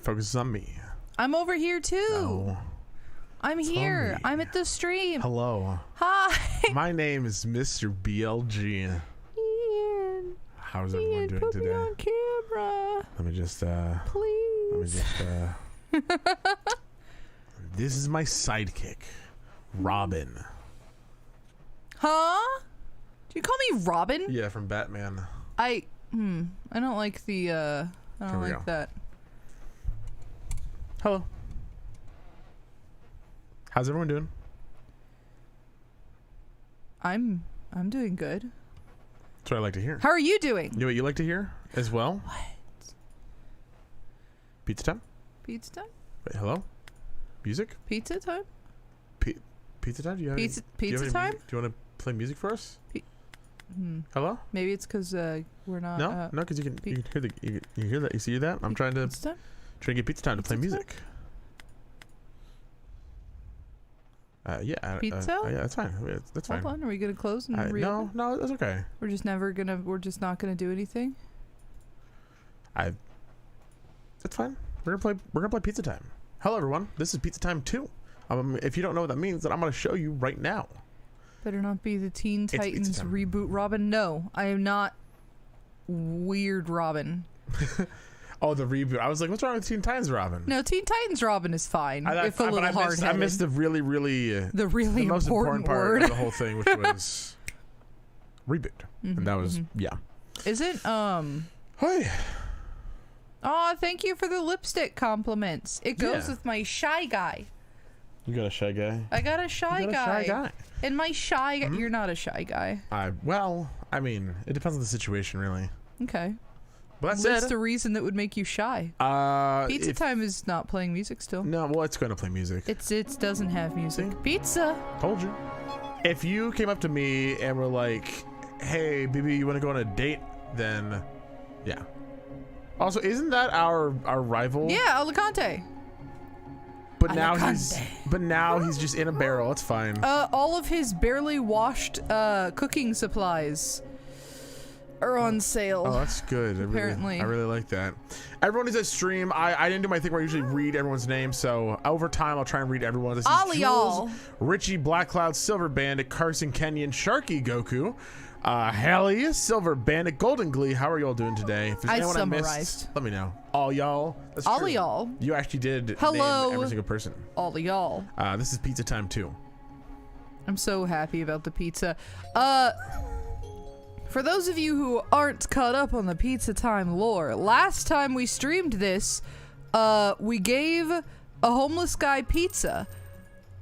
focuses on me. I'm over here too. No. I'm here. I'm at the stream. Hello. Hi. My name is Mr. BLG. Ian. How's everyone doing put today? Me on camera. Let me just Please. This is my sidekick, Robin. Huh? Do you call me Robin? Yeah, from Batman. I don't like the I don't like that. Hello. How's everyone doing? I'm doing good. That's what I like to hear. How are you doing? You know what you like to hear as well? What? Pizza time? Pizza time? Wait, hello? Music? Pizza time? Pizza time? Do you have Pizza Do time? you want to play music for us? Hmm. Hello? Maybe it's because we're not. No, because you can hear that. You see that? I'm trying to get pizza time to play music. Yeah. Pizza? Yeah, that's fine. That's fine. Hold on, are we gonna close and reopen? No, that's okay. We're just not gonna do anything. That's fine. We're gonna play pizza time. Hello, everyone. This is pizza time 2. If you don't know what that means, then I'm gonna show you right now. Better not be the Teen Titans pizza time. reboot Robin. No, I am not weird Robin. Oh, the reboot. I was like, what's wrong with Teen Titans Robin? No, Teen Titans Robin is fine. If a little hard-headed. I missed the really the most important part of the whole thing, which was reboot. And that was yeah. Is it Hi. Oh, thank you for the lipstick compliments. It goes with my shy guy. You got a shy guy? I got a shy guy. And my shy guy, you're not a shy guy. Well, I mean, it depends on the situation, really. Okay. But what's the reason that would make you shy? Pizza time is not playing music still. No, well, it's going to play music. It doesn't have music. See? Pizza. Told you. If you came up to me and were like, "Hey, baby, you want to go on a date?" Then, yeah. Also, isn't that our rival? Yeah, Alicante. But now he's just in a barrel. It's fine. All of his barely washed cooking supplies are on sale. Oh, that's good. Apparently. I really like that. Everyone who's at stream, I didn't do my thing where I usually read everyone's name, so over time I'll try and read everyone. This is y'all. Richie, Black Cloud, Silver Bandit, Carson, Kenyon, Sharky, Goku, Hallie, Silver Bandit, Golden Glee. How are y'all doing today? If there's anyone I missed, let me know. All y'all. That's all true. Y'all. You actually did name every single person. All y'all. This is pizza time too. I'm so happy about the pizza. For those of you who aren't caught up on the Pizza Time lore, last time we streamed this, we gave a homeless guy pizza,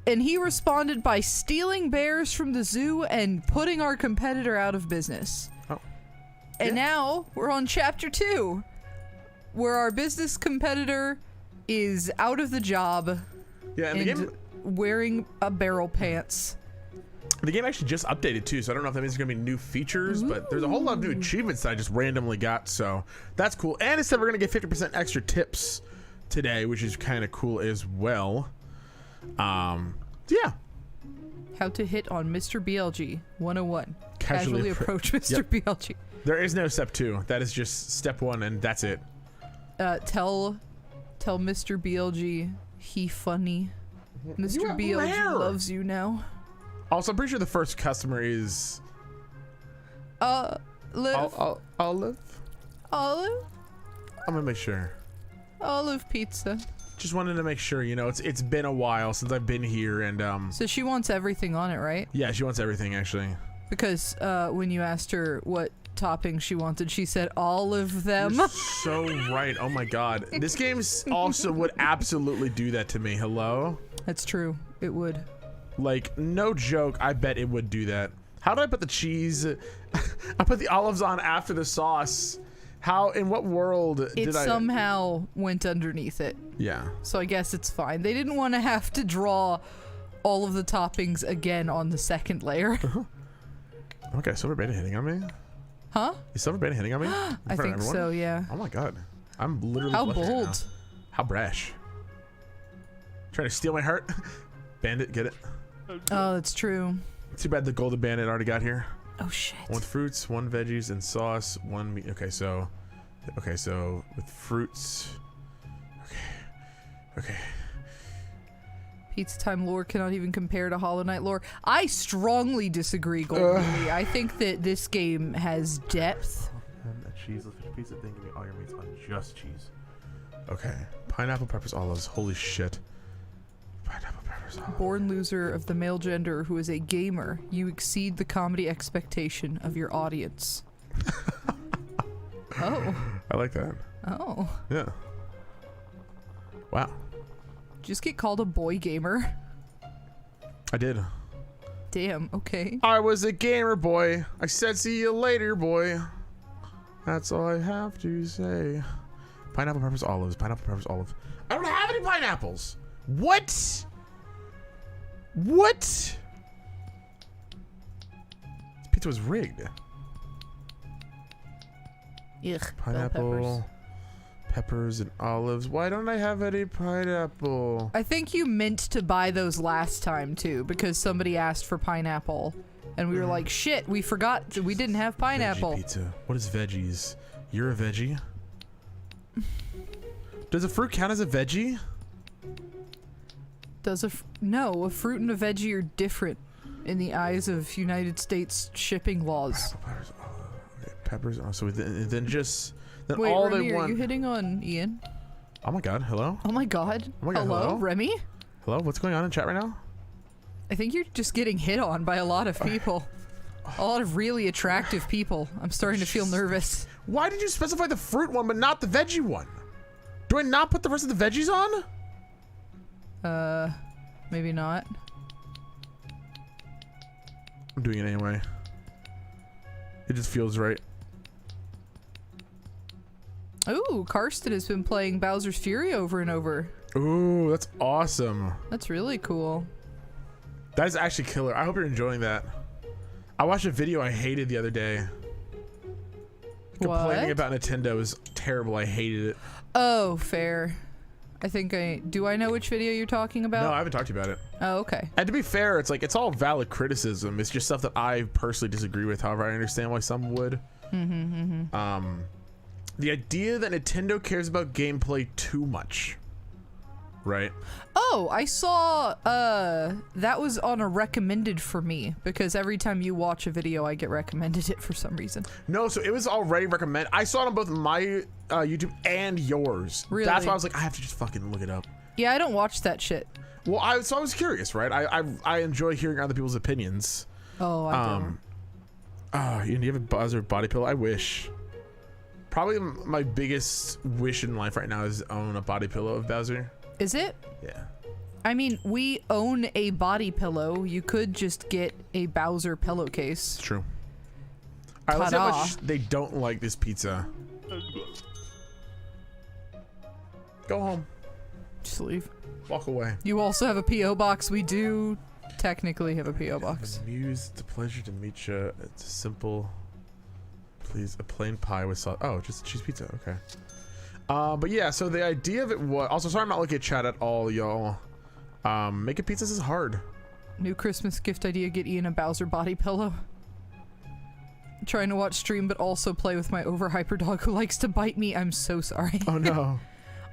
and he responded by stealing bears from the zoo and putting our competitor out of business. Oh. And now we're on chapter 2, where our business competitor is out of the job and the game wearing a barrel pants. The game actually just updated too, so I don't know if that means there's gonna be new features, but there's a whole lot of new achievements that I just randomly got, so that's cool. And it said we're gonna get 50% extra tips today, which is kind of cool as well. Yeah. How to hit on Mr. BLG 101. Casually approach Mr. BLG. There is no step 2. That is just step 1, and that's it. Tell Mr. BLG he funny. Mr. BLG loves you now. Also, I'm pretty sure the first customer is Olive. Olive. Olive. I'm gonna make sure. Olive pizza. Just wanted to make sure, you know, it's been a while since I've been here, and So she wants everything on it, right? Yeah, she wants everything actually. Because when you asked her what toppings she wanted, she said all of them. You're so right. Oh my god, this game also would absolutely do that to me. Hello. That's true. It would. Like, no joke, I bet it would do that. How did I put the cheese? I put the olives on after the sauce. How, in what world did I? It somehow went underneath it. Yeah. So I guess it's fine. They didn't want to have to draw all of the toppings again on the second layer. Okay, Silver Bandit hitting on me? Huh? Is Silver Bandit hitting on me? I think so, yeah. Oh my god. I'm literally How bold. How brash. Trying to steal my heart? Bandit, get it? Oh, that's true. Too bad the Golden Bandit already got here. Oh shit. 1 with fruits, 1 veggies and sauce, 1 meat. Okay, so with fruits. Okay. Okay. Pizza Time lore cannot even compare to Hollow Knight lore. I strongly disagree, Golden Lee. I think that this game has depth. And a cheeseless fish pizza thing. Give me all your meats on just cheese. Okay. Pineapple, peppers, olives. Holy shit. Pineapple, peppers, olives. Born loser of the male gender who is a gamer, you exceed the comedy expectation of your audience. Oh. I like that. Oh. Yeah. Wow. Just get called a boy gamer. I did. Damn, okay. I was a gamer boy. I said see you later, boy. That's all I have to say. Pineapple, peppers, olives. Pineapple, peppers, olives. I don't have any pineapples. What? What? This pizza was rigged. Ugh, Pineapple, peppers, and olives. Why don't I have any pineapple? I think you meant to buy those last time too, because somebody asked for pineapple, and we were like, "Shit, we forgot that we didn't have pineapple." Veggie pizza. What is veggies? You're a veggie. Does a fruit count as a veggie? Does no? A fruit and a veggie are different in the eyes of United States shipping laws. Peppers. Okay, peppers. Oh, so then just then Wait, all Remy, they want. are you hitting on Ian? Oh my god! Hello. Oh my god. Oh my god, Hello, hello? Remy? Hello. What's going on in chat right now? I think you're just getting hit on by a lot of people. A lot of really attractive people. I'm starting to feel nervous. Why did you specify the fruit one but not the veggie one? Do I not put the rest of the veggies on? Maybe not. I'm doing it anyway. It just feels right. Ooh, Karsten has been playing Bowser's Fury over and over. Ooh, that's awesome. That's really cool. That is actually killer. I hope you're enjoying that. I watched a video I hated the other day. Complaining What? about Nintendo is terrible. I hated it. Oh, fair. I think do I know which video you're talking about? No, I haven't talked to you about it. Oh, okay. And to be fair, it's like, it's all valid criticism. It's just stuff that I personally disagree with. However, I understand why some would. The idea that Nintendo cares about gameplay too much. Right? Oh, I saw, that was on a recommended for me, because every time you watch a video, I get recommended it for some reason. No, so it was already recommended. I saw it on both my YouTube and yours. Really? That's why I was like, I have to just fucking look it up. Yeah, I don't watch that shit. Well, I was curious, right? I enjoy hearing other people's opinions. Oh, I don't. You have a Bowser body pillow? I wish. Probably my biggest wish in life right now is to own a body pillow of Bowser. Is it? Yeah. I mean, we own a body pillow. You could just get a Bowser pillowcase. It's true. All right, let's see how Ta-da. much they don't like this pizza. Go home. Just leave. Walk away. You also have a P.O. box. We do technically have a P.O. box. Muse, it's a pleasure to meet you. It's a simple, please, a plain pie with sauce. Oh, just cheese pizza. Okay. But yeah, so the idea of it was also, sorry I'm not looking at chat at all, y'all. Making pizzas is hard. New Christmas gift idea, get Ian a Bowser body pillow. Trying to watch stream but also play with my overhyper dog who likes to bite me. I'm so sorry. Oh no.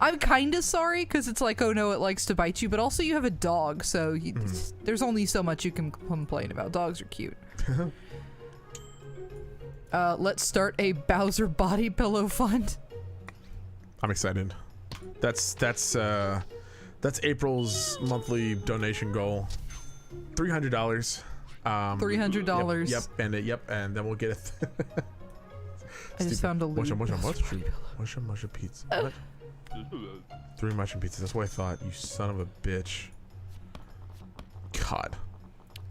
I'm kind of sorry because it's like, oh no, it likes to bite you, but also you have a dog, so there's only so much you can complain about. Dogs are cute. Let's start a Bowser body pillow fund. I'm excited. That's April's monthly donation goal. $300. $300. Yep, and then we'll get it. I just found a loot. Mushroom pizza. What? 3 mushroom pizzas. That's what I thought. You son of a bitch. God.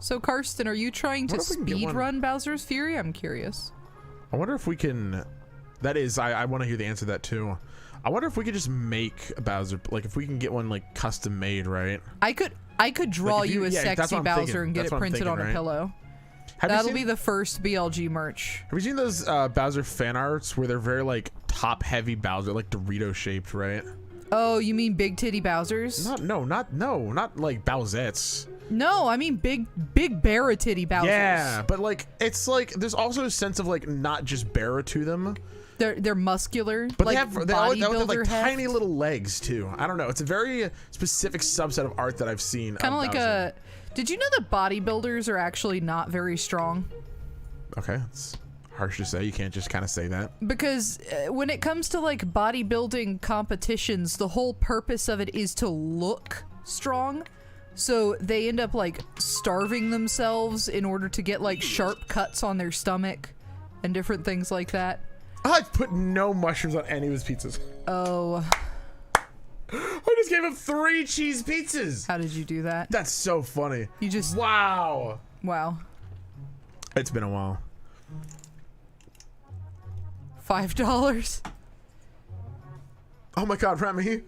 So Karsten, are you trying to What if we can get speed one- run Bowser's Fury? I'm curious. I wonder if we can. That is, I want to hear the answer to that too. I wonder if we could just make a Bowser, like if we can get one like custom made, right? I could draw Like, if you a yeah, that's sexy what I'm Bowser thinking. and get That's it what I'm printed thinking, on a right? pillow. Have That'll you be seen, the first BLG merch. have you seen those Bowser fan arts where they're very like top heavy Bowser, like Dorito shaped, right? Oh, you mean big titty Bowsers? Not like Bowsettes. No, I mean big Barra titty Bowsers. Yeah, but like it's like there's also a sense of like not just Barra to them. They're muscular, But like they all have like bodybuilder heft. tiny little legs too. I don't know. It's a very specific subset of art that I've seen. Kind of like Bowser. Did you know that bodybuilders are actually not very strong? Okay, it's harsh to say. You can't just kind of say that. Because when it comes to like bodybuilding competitions, the whole purpose of it is to look strong. So they end up like starving themselves in order to get like sharp cuts on their stomach and different things like that. I put no mushrooms on any of his pizzas. Oh. I just gave him 3 cheese pizzas. How did you do that? That's so funny. You just... Wow. Wow. It's been a while. $5. Oh my god, Remy.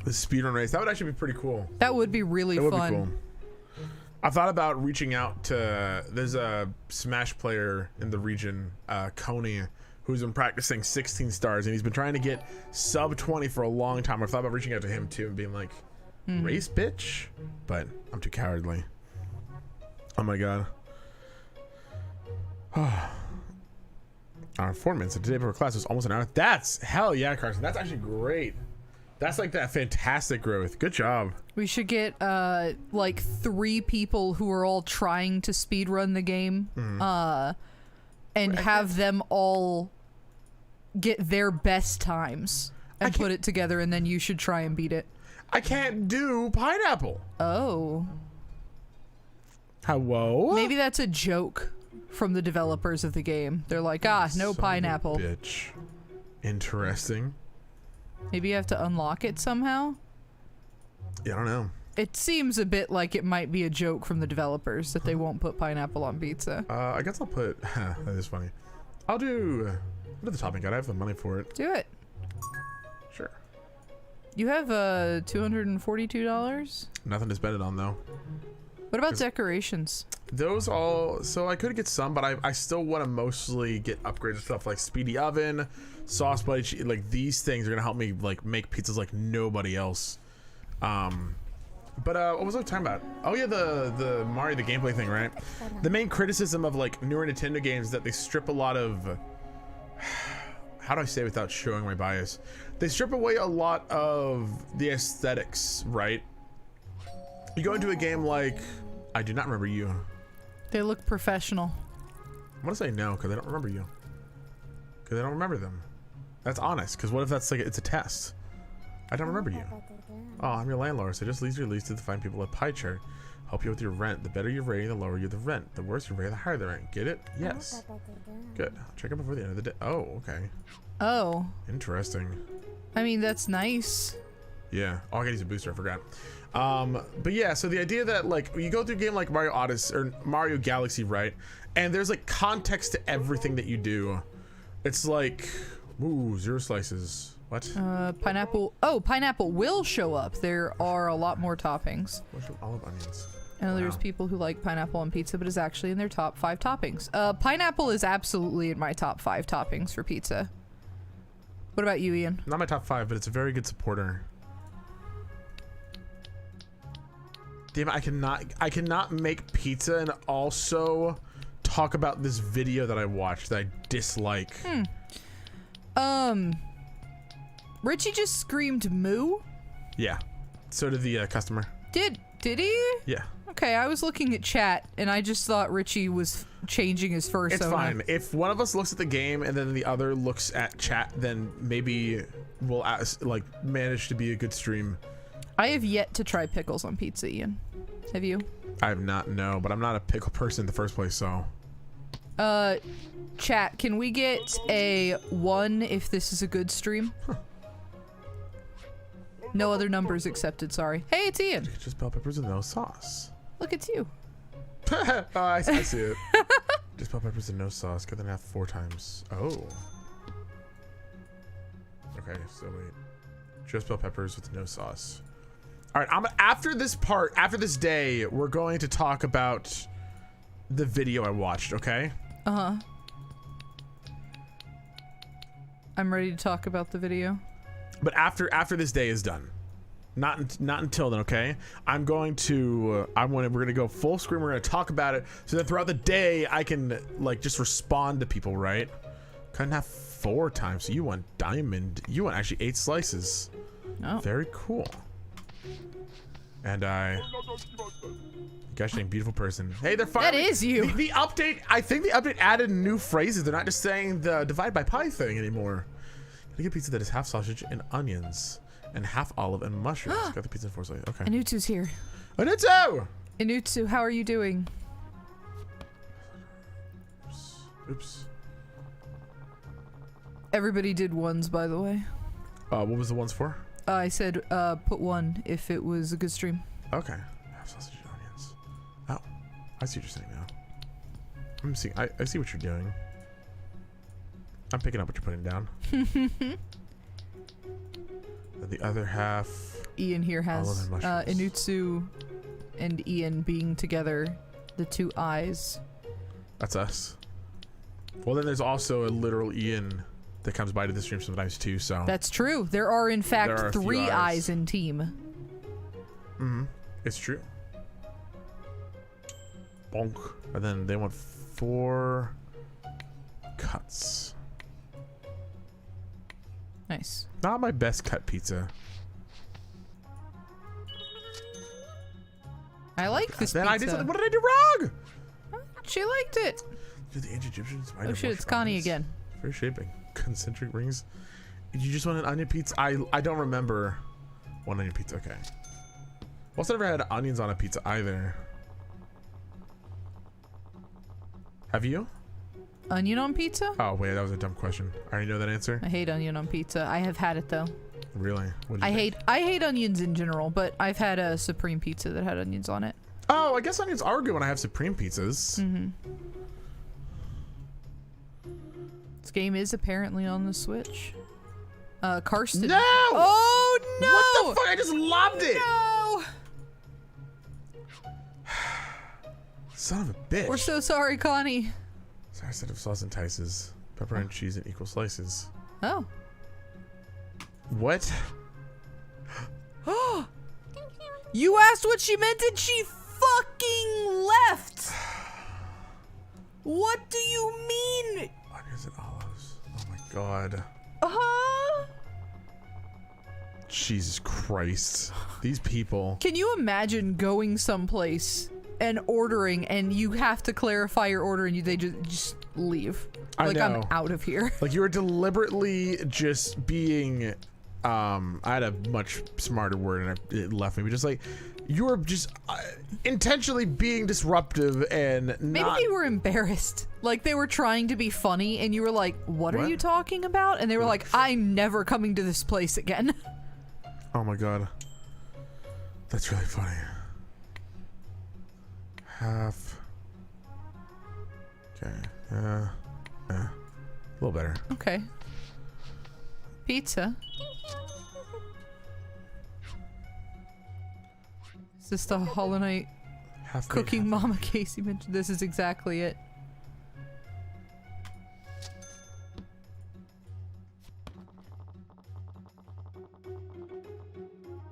The speedrun race. That would actually be pretty cool. That would be really fun. It would be cool. I thought about reaching out to... There's a Smash player in the region, Coney, who's been practicing 16 stars, and he's been trying to get sub 20 for a long time. I thought about reaching out to him too and being like, race bitch? But I'm too cowardly. Oh my god. Our 4 minutes. The day before class was almost an hour. That's hell yeah, Carson. That's actually great. That's like that fantastic growth. Good job. We should get like 3 people who are all trying to speedrun the game, and have them all get their best times and put it together, and then you should try and beat it. I can't do pineapple. Oh. Hello? Maybe that's a joke from the developers of the game. They're like, no Son of a pineapple. Bitch. Interesting. Maybe you have to unlock it somehow? Yeah, I don't know. It seems a bit like it might be a joke from the developers that they won't put pineapple on pizza. I guess I'll put... that is funny. I'll do the topping guide. I have the money for it. Do it. Sure. You have $242? Nothing to spend it on, though. What about decorations? Those all... So I could get some, but I still want to mostly get upgraded stuff like Speedy Oven, Sauce Buddy Cheese. Like, these things are going to help me, like, make pizzas like nobody else. But what was I talking about? Oh yeah, the Mario, the gameplay thing, right? The main criticism of like newer Nintendo games is that they strip a lot of... How do I say it without showing my bias? They strip away a lot of the aesthetics, right? You go into a game like... I do not remember you. They look professional. I'm gonna say no, because I don't remember you. Because I don't remember them. That's honest, because what if that's like, it's a test? I don't remember you. Oh, I'm your landlord, so just lease your lease to the fine people at pie chart. Help you with your rent. The better your rating, the lower you the rent. The worse your rating, the higher the rent. Get it? Yes. Good. I'll check it before the end of the day. Oh, okay. Oh. Interesting. I mean, that's nice. Yeah. Oh, I gotta use a booster. I forgot. But yeah, so the idea that like you go through a game like Mario Odyssey or Mario Galaxy, right? And there's like context to everything that you do. It's like, ooh, 0 slices. What? Pineapple. Oh, pineapple will show up. There are a lot more toppings. What's with olive onions? I know there's people who like pineapple on pizza, but it's actually in their top 5 toppings. Pineapple is absolutely in my top 5 toppings for pizza. What about you, Ian? Not my top 5, but it's a very good supporter. Damn it, I cannot make pizza and also talk about this video that I watched that I dislike. Richie just screamed moo? Yeah. So did the customer. Did he? Yeah. Okay, I was looking at chat and I just thought Richie was changing his fursona. It's fine. If one of us looks at the game and then the other looks at chat, then maybe we'll like manage to be a good stream. I have yet to try pickles on pizza, Ian. Have you? I have not, no, but I'm not a pickle person in the first place, so. Chat, can we get a 1 if this is a good stream? Huh. No other numbers accepted, sorry. Hey, it's Ian. Just bell peppers and no sauce. Look, it's you. Oh, I see it. Just bell peppers and no sauce. Cut them in half 4 times. Oh. Okay, so wait. Just bell peppers with no sauce. All right, after this part, after this day, we're going to talk about the video I watched, okay? Uh-huh. I'm ready to talk about the video. But after this day is done. Not until then, okay? I'm going to we're gonna go full screen. We're gonna talk about it so that throughout the day I can like just respond to people, right? Couldn't have 4 times. So you want diamond. You want actually 8 slices. Oh. Very cool. And gosh dang beautiful person. Hey, they're finally. That is you. The update. I think the update added new phrases. They're not just saying the divide by pi thing anymore. Gotta get pizza that is half sausage and onions. And half olive and mushrooms. Got the pizza in 4 slices. Okay. Anutsu's here. Anutsu! Anutsu, how are you doing? Oops. Everybody did ones, by the way. What was the ones for? I said put 1 if it was a good stream. Okay. Half sausage and onions. Oh. I see what you're saying now. I'm seeing. I see what you're doing. I'm picking up what you're putting down. The other half. Ian here has Anutsu and Ian being together, the 2 eyes. That's us. Well, then there's also a literal Ian that comes by to the stream sometimes too. So that's true. There are in fact are 3 eyes in team. It's true. Bonk. And then they want 4 cuts. Nice. Not my best cut pizza. I like this Then pizza. I did something. What did I do wrong? She liked it. Did the ancient Egyptians? Oh shit, it's Connie again. Very shaping. Concentric rings. You just want an onion pizza? I don't remember 1 onion pizza. Okay. Also never had onions on a pizza either. Have you? Onion on pizza? Oh wait, that was a dumb question. I already know that answer. I hate onion on pizza. I have had it though. Really? I hate onions in general, but I've had a supreme pizza that had onions on it. Oh, I guess onions are good when I have supreme pizzas. This game is apparently on the Switch. Karsten. No! Oh no! What the fuck? I just lobbed it! No! Son of a bitch. We're so sorry, Connie. Sorry, I said of sauce entices. Pepper and cheese in equal slices. Oh. What? You asked what she meant and she fucking left! What do you mean? Onions and olives. Oh my god. Jesus Christ. These people. Can you imagine going someplace and ordering and you have to clarify your order and they just leave? Like, I'm out of here. Like, you were deliberately just being I had a much smarter word and it left me, but just like you were just intentionally being disruptive and maybe they were embarrassed, like they were trying to be funny and you were like, what are you talking about? And they were like, I'm never coming to this place again. Oh my god, that's really funny. Half. Okay. A little better. Okay. Pizza. Is this the Hollow Knight cooking mama Casey mentioned? This is exactly it.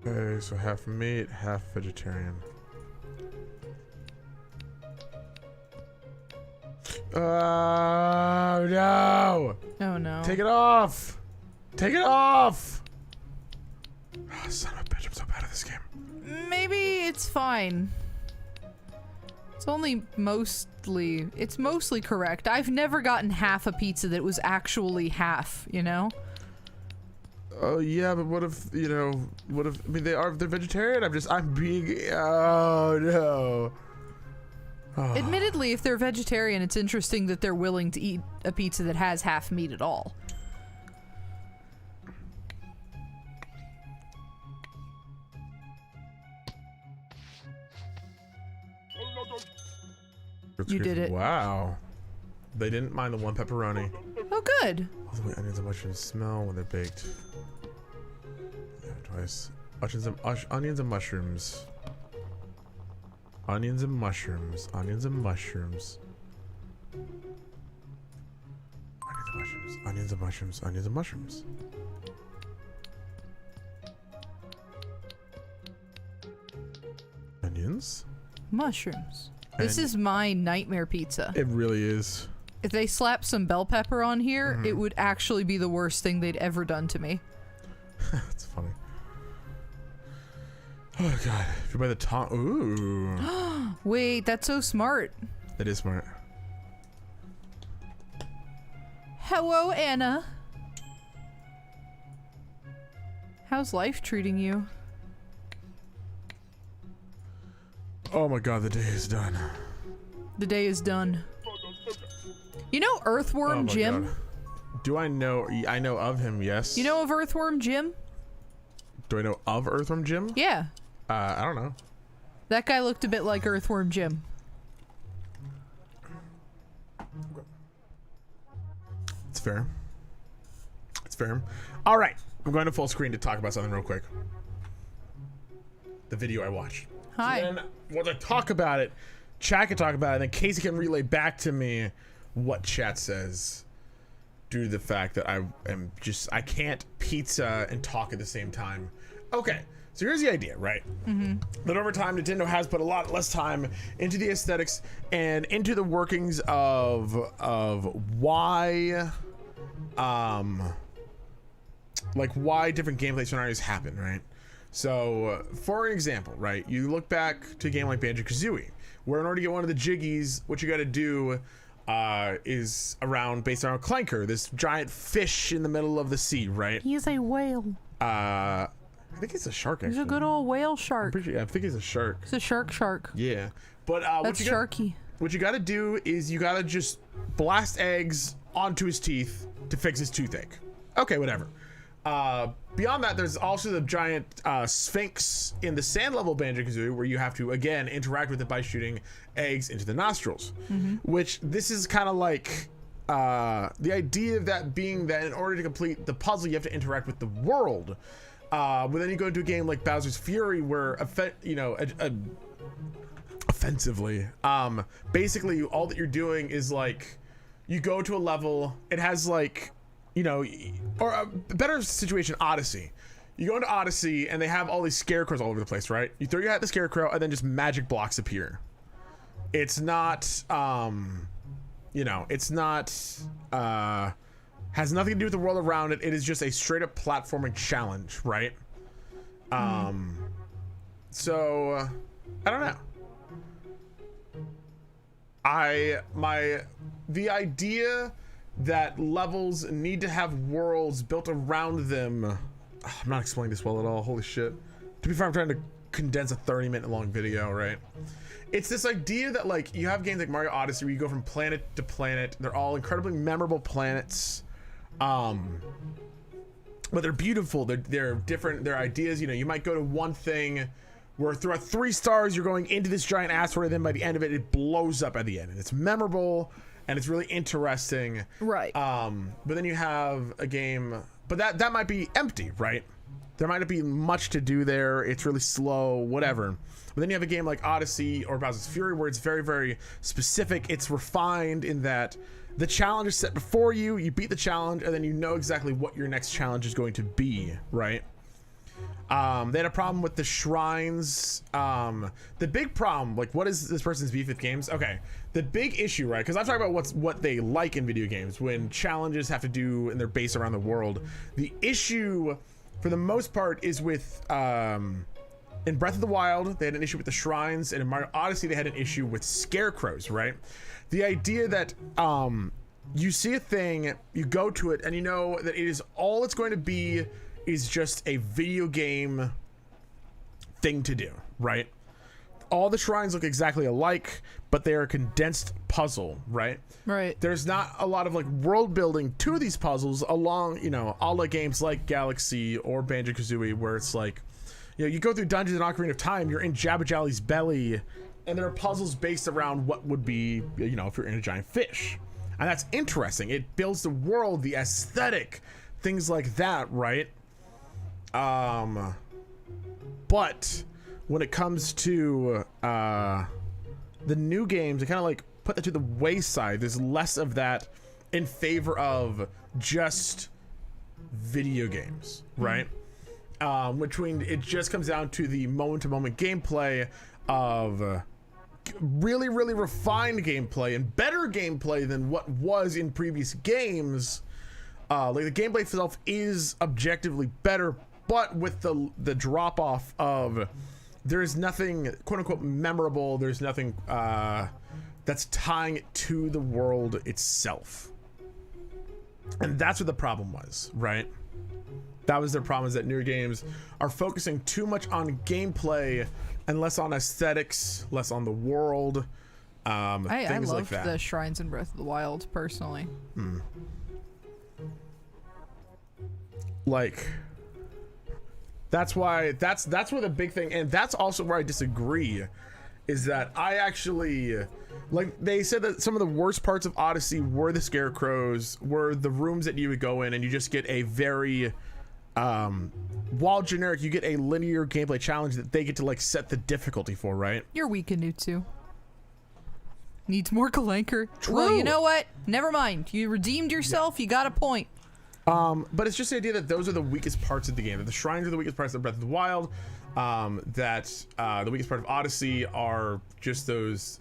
Okay, so half meat, half vegetarian. Oh no! Oh no. Take it off! Take it off! Oh, son of a bitch, I'm so bad at this game. Maybe it's fine. It's mostly correct. I've never gotten half a pizza that was actually half, you know? Oh yeah, but what if, I mean, they're vegetarian? I'm being, oh no. Oh. Admittedly, if they're vegetarian, it's interesting that they're willing to eat a pizza that has half meat at all. You did it. Wow. They didn't mind the 1 pepperoni. Oh, good. All the way onions and mushrooms smell when they're baked. Yeah, twice. Onions and mushrooms. Onions and mushrooms. Onions and mushrooms. Onions and mushrooms. Onions and mushrooms. Onions and mushrooms. mushrooms. Mushrooms. This And- is my nightmare pizza. It really is. If they slap some bell pepper on here, it would actually be the worst thing they'd ever done to me. That's funny. Oh god! If you buy the top, ooh, Wait, that's so smart. that is smart. Hello, Anna. How's life treating you? Oh my god, the day is done. The day is done. You know Oh Earthworm my Jim? God. Do I know? I know of him. Yes. You know of Earthworm Jim? Do I know of Earthworm Jim? Yeah. I don't know. That guy looked a bit like Earthworm Jim. It's fair. It's fair. All right, I'm going to full screen to talk about something real quick. The video I watched. Hi. And once I talk about it, chat can talk about it, and then Casey can relay back to me what chat says, due to the fact that I can't pizza and talk at the same time. Okay, so here's the idea, right? That over time, Nintendo has put a lot less time into the aesthetics and into the workings of why, like why different gameplay scenarios happen, right? So, for example, right, you look back to a game like Banjo-Kazooie, where in order to get one of the jiggies, what you got to do is based around Clanker, this giant fish in the middle of the sea, right? He is a whale. I think it's a shark. Actually, He's a good old whale shark. I think it's a shark. It's a shark. Yeah, but That's sharky. what you got to do is you got to just blast eggs onto his teeth to fix his toothache. Okay, whatever. Beyond that, there's also the giant sphinx in the sand level Banjo-Kazooie, where you have to again interact with it by shooting eggs into the nostrils. Which this is kind of like the idea of that being that in order to complete the puzzle, you have to interact with the world. But then you go into a game like Bowser's Fury, where offensively, basically all that you're doing is like you go to a level. It has like, or a better situation, Odyssey. You go into Odyssey and they have all these scarecrows all over the place, right? You throw your hat at the scarecrow and then just magic blocks appear. It's not, it's not, has nothing to do with the world around it. It is just a straight up platforming challenge, right? So, I don't know. The idea that levels need to have worlds built around them. I'm not explaining this well at all. Holy shit. To be fair, I'm trying to condense a 30-minute long video, right? It's this idea that like you have games like Mario Odyssey where you go from planet to planet. They're all incredibly memorable planets. But they're beautiful. They're different. They're ideas. You might go to one thing where throughout 3 stars you're going into this giant asteroid, and then by the end of it, it blows up at the end, and it's memorable and it's really interesting. Right. But then you have a game, but that might be empty, right? There might not be much to do there. It's really slow, whatever. But then you have a game like Odyssey or Bowser's Fury where it's very, very specific. It's refined in that the challenge is set before you. You beat the challenge, and then you know exactly what your next challenge is going to be, right? They had a problem with the shrines. The big problem, like, what is this person's beef with games? Okay, the big issue, right? Because I'm talking about what they like in video games when challenges have to do and they're based around the world. The issue, for the most part, is with in Breath of the Wild, they had an issue with the shrines, and in Mario Odyssey, they had an issue with scarecrows, right? The idea that you see a thing, you go to it, and you know that it is all it's going to be is just a video game thing to do, right? All the shrines look exactly alike, but they are a condensed puzzle, right? Right. There's not a lot of like world building to these puzzles along, all the games like Galaxy or Banjo-Kazooie, where it's like, you go through Dungeons and Ocarina of Time, you're in Jabba Jolly's belly, and there are puzzles based around what would be, if you're in a giant fish. And that's interesting. It builds the world, the aesthetic, things like that, right? But when it comes to the new games, they kind of like put that to the wayside. There's less of that in favor of just video games, right? It just comes down to the moment-to-moment gameplay of really, really refined gameplay and better gameplay than what was in previous games. Like the gameplay itself is objectively better, but with the drop off of there's nothing quote unquote memorable. There's nothing that's tying it to the world itself, and that's what the problem was, right? That was their problem, is that newer games are focusing too much on gameplay and less on aesthetics, less on the world, I things like loved that. the shrines in Breath of the Wild, personally. Like, that's why that's where the big thing, and that's also where I disagree, is that I actually, like, they said that some of the worst parts of Odyssey were the scarecrows, were the rooms that you would go in and you just get a very while generic, you get a linear gameplay challenge that they get to like set the difficulty for, right? You're weak in Nutsu. Needs more Kalanker. True. Well, you know what? Never mind. You redeemed yourself. You got a point. But it's just the idea that those are the weakest parts of the game, that the shrines are the weakest parts of Breath of the Wild, that the weakest part of Odyssey are just those,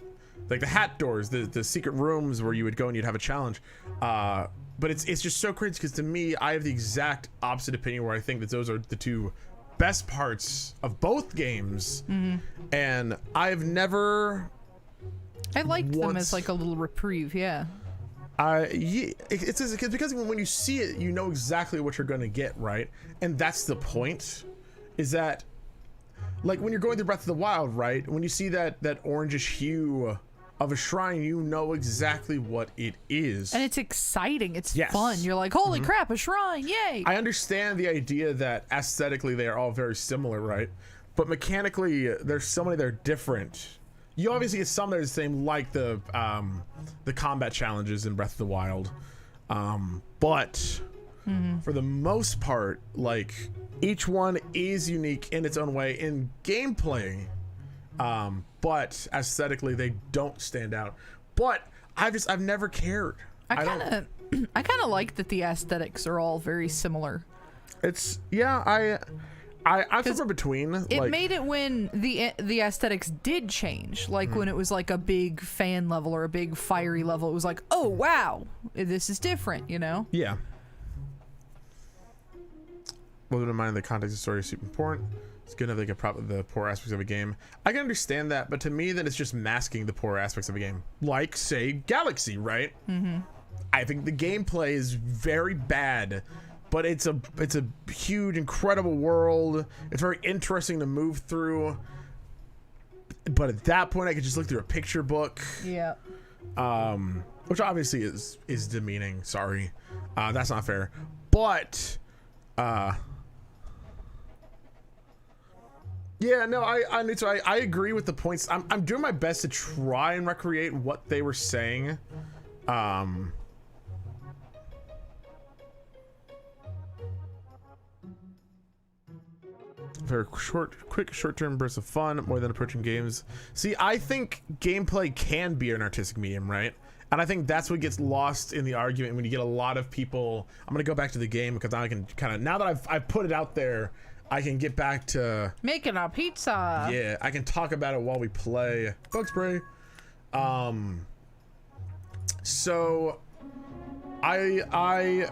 like the hat doors, the secret rooms where you would go and you'd have a challenge. But it's just so crazy, because to me, I have the exact opposite opinion, where I think that those are the two best parts of both games. And I've never... I liked them as like a little reprieve, yeah. Yeah, it's because when you see it, you know exactly what you're going to get, right? And that's the point, is that, like, when you're going through Breath of the Wild, right? When you see that orangish hue of a shrine, you know exactly what it is. And it's exciting. It's Yes. fun. You're like, holy crap, a shrine, yay! I understand the idea that aesthetically they are all very similar, right? But mechanically, there's so many that are different. You obviously get some that are the same, like the combat challenges in Breath of the Wild. But for the most part, like, each one is unique in its own way in gameplay. But aesthetically, they don't stand out. But I've never cared. I kind of like that the aesthetics are all very similar. It's, yeah, I'm somewhere between. It like, made it when the aesthetics did change, like when it was like a big fan level or a big fiery level. It was like, oh wow, this is different, you know? yeah. Well, in mind, the context of the story is super important. It's good enough they can prop the poor aspects of a game. I can understand that, but to me, then it's just masking the poor aspects of a game. Like, say, Galaxy, right? I think the gameplay is very bad, but it's a huge, incredible world. It's very interesting to move through. But at that point, I could just look through a picture book. Yeah. Which obviously is demeaning. Sorry, that's not fair. But yeah, no, I agree with the points. I'm doing my best to try and recreate what they were saying. Very quick short-term bursts of fun, more than approaching games. See, I think gameplay can be an artistic medium, right? And I think that's what gets lost in the argument when you get a lot of people. I'm gonna go back to the game, because I can kind of, now that I've put it out there, I can get back to Making a pizza. yeah, I can talk about it while we play. Bug spray. So I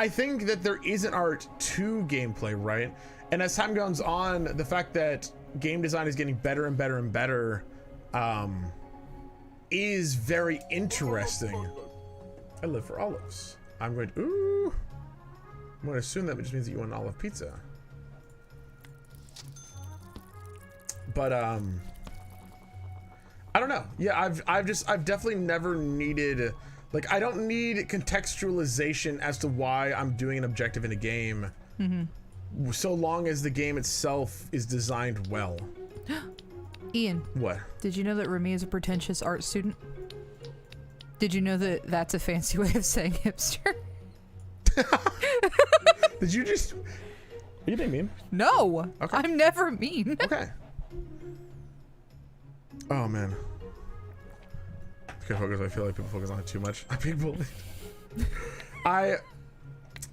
think that there is an art to gameplay, right? And as time goes on, the fact that game design is getting better and better and better is very interesting. I live for olives. I'm going to, ooh. I'm going to assume that just means that you want an olive pizza. But I don't know. Yeah, I've definitely never needed, like, I don't need contextualization as to why I'm doing an objective in a game. So long as the game itself is designed well. Ian. What? Did you know that Remy is a pretentious art student? Did you know that that's a fancy way of saying hipster? Did you just... Are you being mean? No. Okay. I'm never mean. Okay. Oh, man. Okay, focus. I feel like people focus on it too much. I'm being bullied.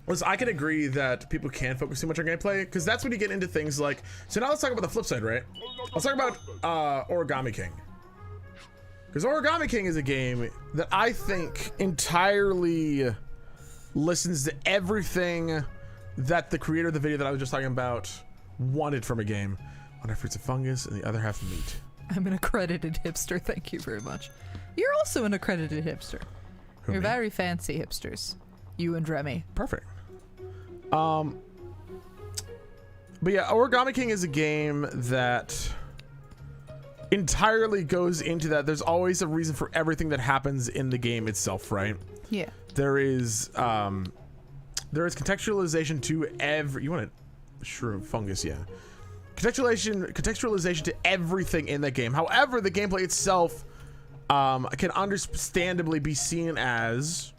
Listen, I can agree that people can focus too much on gameplay because that's when you get into things like. So now let's talk about the flip side, right? Let's talk about Origami King. Because Origami King is a game that I think entirely listens to everything that the creator of the video that I was just talking about wanted from a game. One half fruits and fungus and the other half meat. I'm an accredited hipster, thank you very much. You're also an accredited hipster. Who, You're me? very fancy hipsters. You and Remy. Perfect. But yeah, Origami King is a game that entirely goes into that. There's always a reason for everything that happens in the game itself, right? Yeah. There is contextualization to every. You want it? Shroom fungus, yeah. Contextualization to everything in that game. However, the gameplay itself can understandably be seen as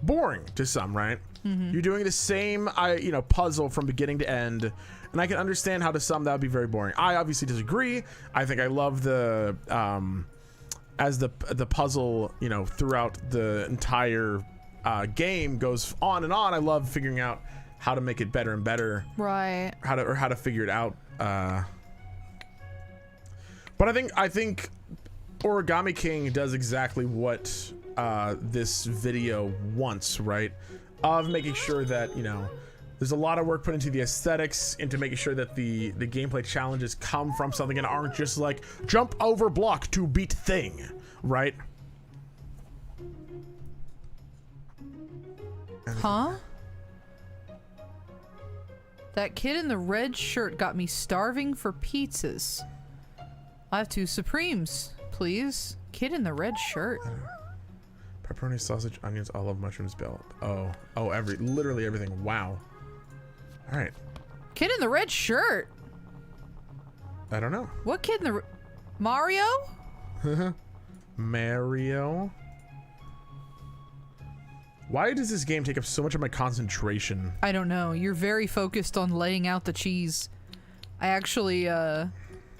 boring to some, right? You're doing the same, puzzle from beginning to end, and I can understand how to some that would be very boring. I obviously disagree. I think I love the as the puzzle, throughout the entire game goes on and on. I love figuring out how to make it better and better. Right. How to figure it out. But I think Origami King does exactly what this video wants, right? Of making sure that, there's a lot of work put into the aesthetics, into making sure that the gameplay challenges come from something and aren't just like jump over block to beat thing, right? Huh? That kid in the red shirt got me starving for pizzas. I have 2 Supremes, please. Kid in the red shirt. Pepperoni, sausage, onions, olive, mushrooms, bell. Literally everything. Wow. All right. Kid in the red shirt. I don't know. What kid in the Mario? Mario. Why does this game take up so much of my concentration? I don't know. You're very focused on laying out the cheese. I actually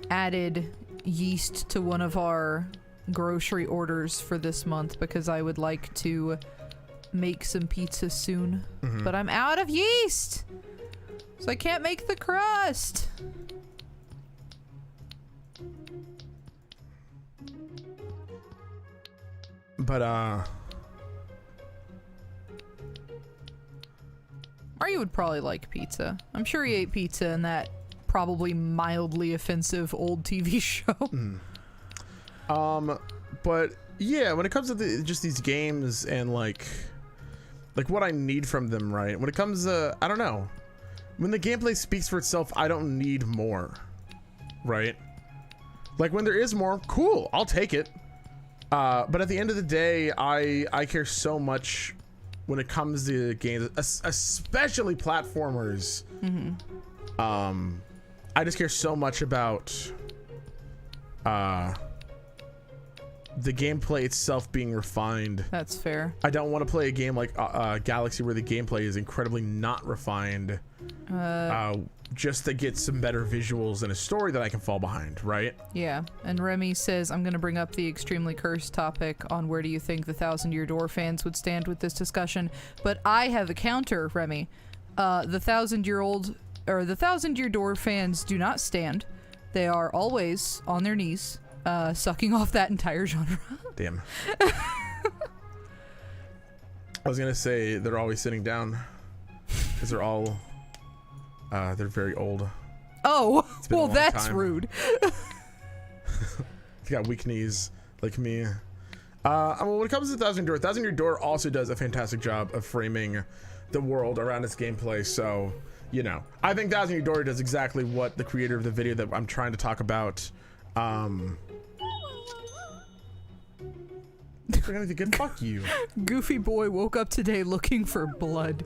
added yeast to one of our grocery orders for this month because I would like to make some pizza soon. But I'm out of yeast, so I can't make the crust. But Mario would probably like pizza. I'm sure he ate pizza in that probably mildly offensive old TV show. But yeah, when it comes to just these games and like what I need from them, right? When it comes to, I don't know, when the gameplay speaks for itself, I don't need more, right? Like when there is more, cool, I'll take it. But at the end of the day, I care so much when it comes to games, especially platformers. I just care so much about the gameplay itself being refined. That's fair. I don't want to play a game like Galaxy where the gameplay is incredibly not refined just to get some better visuals and a story that I can fall behind, right? Yeah, and Remy says, I'm going to bring up the extremely cursed topic on where do you think the 1,000-Year Door fans would stand with this discussion, but I have a counter, Remy. The 1,000-Year Door fans do not stand. They are always on their knees, sucking off that entire genre. Damn. I was gonna say they're always sitting down because they're all they're very old. Oh, been a well, long that's time. rude. They got weak knees like me. When it comes to 1,000-Year Door also does a fantastic job of framing the world around its gameplay. So, I think 1,000-Year Door does exactly what the creator of the video that I'm trying to talk about. Fuck you. Goofy boy woke up today looking for blood.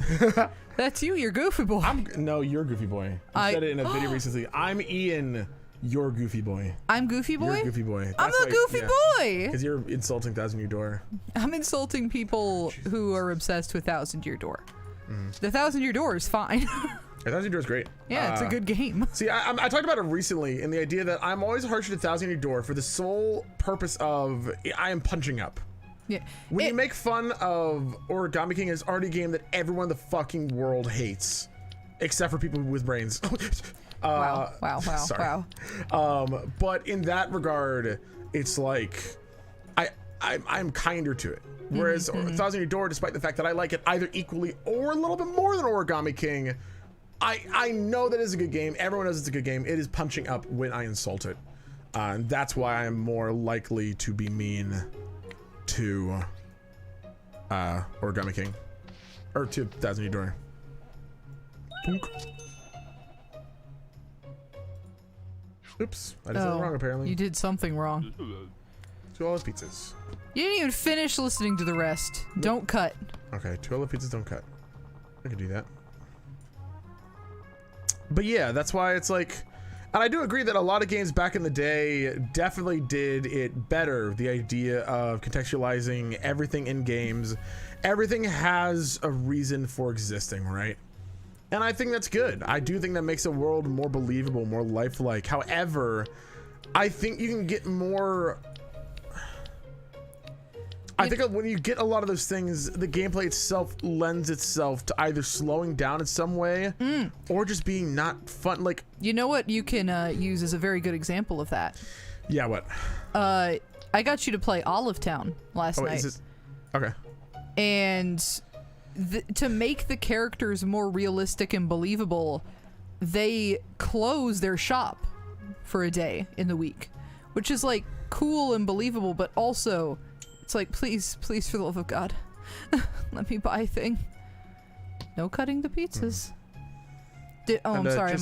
That's you, you're Goofy boy. No, you're Goofy boy. You said it in a video recently. I'm Ian. You're Goofy boy. I'm Goofy boy? You're Goofy boy. I'm a Goofy boy! Because you're insulting 1,000-Year Door. I'm insulting people who are obsessed with 1,000-Year Door. The 1,000-Year Door is fine. 1,000-Year Door is great. Yeah, it's a good game. See, I talked about it recently in the idea that I'm always harsh to 1,000-Year Door for the sole purpose of I am punching up. Yeah. When you make fun of Origami King, it's already a game that everyone in the fucking world hates, except for people with brains. Wow. Sorry. But in that regard, it's like I'm kinder to it. Whereas Thousand Year Door, despite the fact that I like it either equally or a little bit more than Origami King, I know that it's a good game. Everyone knows it's a good game. It is punching up when I insult it. And that's why I'm more likely to be mean to Origami King. Or to Thousand Year Door. Oops, I did something wrong apparently. You did something wrong. 2 olive pizzas. You didn't even finish listening to the rest. Don't cut. Okay, 2 olive pizzas, don't cut. I can do that. But yeah, that's why it's like, and I do agree that a lot of games back in the day definitely did it better. The idea of contextualizing everything in games. Everything has a reason for existing, right? And I think that's good. I do think that makes a world more believable, more lifelike. However, I think you can get more... I think when you get a lot of those things, the gameplay itself lends itself to either slowing down in some way or just being not fun. Like, you know what you can use as a very good example of that? Yeah, what? I got you to play Olive Town last night. Is this... Okay. And to make the characters more realistic and believable, they close their shop for a day in the week, which is like cool and believable, but also... It's like, please, for the love of God, let me buy a thing. No cutting the pizzas. I'm sorry.